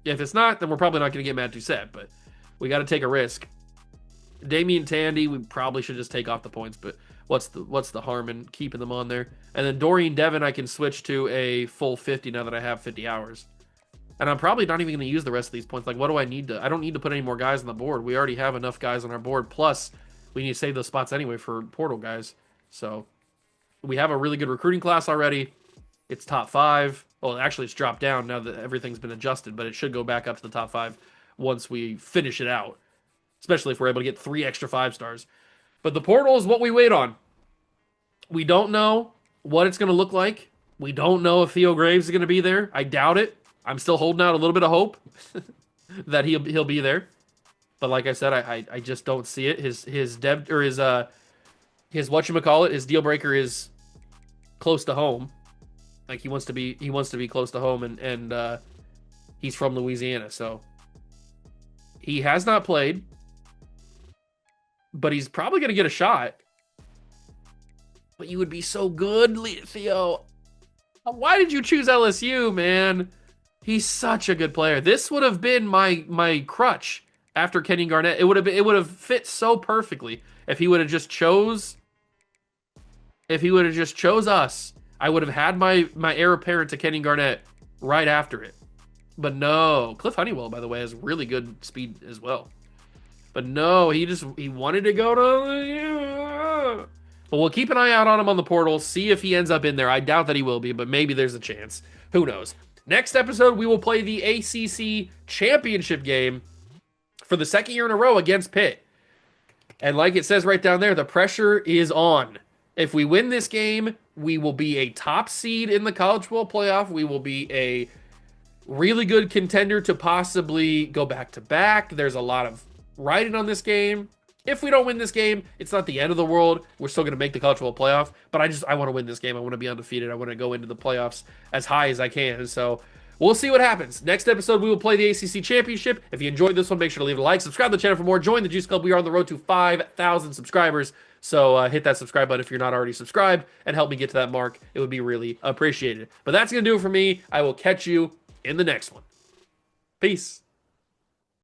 If it's not, then we're probably not gonna get Matt Doucette, but we got to take a risk. Damian Tandy, we probably should just take off the points, but what's the harm in keeping them on there? And then Dorian Devin, I can switch to a full 50 now that I have 50 hours. And I'm probably not even going to use the rest of these points. Like, what do I need to? I don't need to put any more guys on the board. We already have enough guys on our board. Plus, we need to save those spots anyway for portal guys. So we have a really good recruiting class already. It's top 5. Well, actually, it's dropped down now that everything's been adjusted, but it should go back up to the top 5 once we finish it out. Especially if we're able to get 3 extra 5 stars. But the portal is what we wait on. We don't know what it's going to look like. We don't know if Theo Graves is going to be there. I doubt it. I'm still holding out a little bit of hope that he'll be there. But like I said, I just don't see it. His whatchamacallit, his deal breaker is close to home. Like he wants to be close to home, and he's from Louisiana, so he has not played. But he's probably going to get a shot. But you would be so good, Theo. Why did you choose LSU, man? He's such a good player. This would have been my crutch after Kenyon Garnett. It would have fit so perfectly if he would have just chose. If he would have just chose us, I would have had my heir apparent to Kenyon Garnett right after it. But no, Cliff Honeywell, by the way, has really good speed as well. But no, he wanted to go to. But we'll keep an eye out on him on the portal, see if he ends up in there. I doubt that he will be, but maybe there's a chance. Who knows? Next episode, we will play the ACC championship game for the second year in a row against Pitt. And like it says right down there, the pressure is on. If we win this game, we will be a top seed in the college football playoff. We will be a really good contender to possibly go back to back. There's a lot of riding on this game. If we don't win this game, it's not the end of the world. We're still going to make the college football playoff, but I want to win this game. I want to be undefeated. I want to go into the playoffs as high as I can. So we'll see what happens. Next episode, we will play the ACC Championship. If you enjoyed this one, make sure to leave a like. Subscribe to the channel for more. Join the Juice Club. We are on the road to 5,000 subscribers. So hit that subscribe button if you're not already subscribed and help me get to that mark. It would be really appreciated. But that's going to do it for me. I will catch you in the next one. Peace.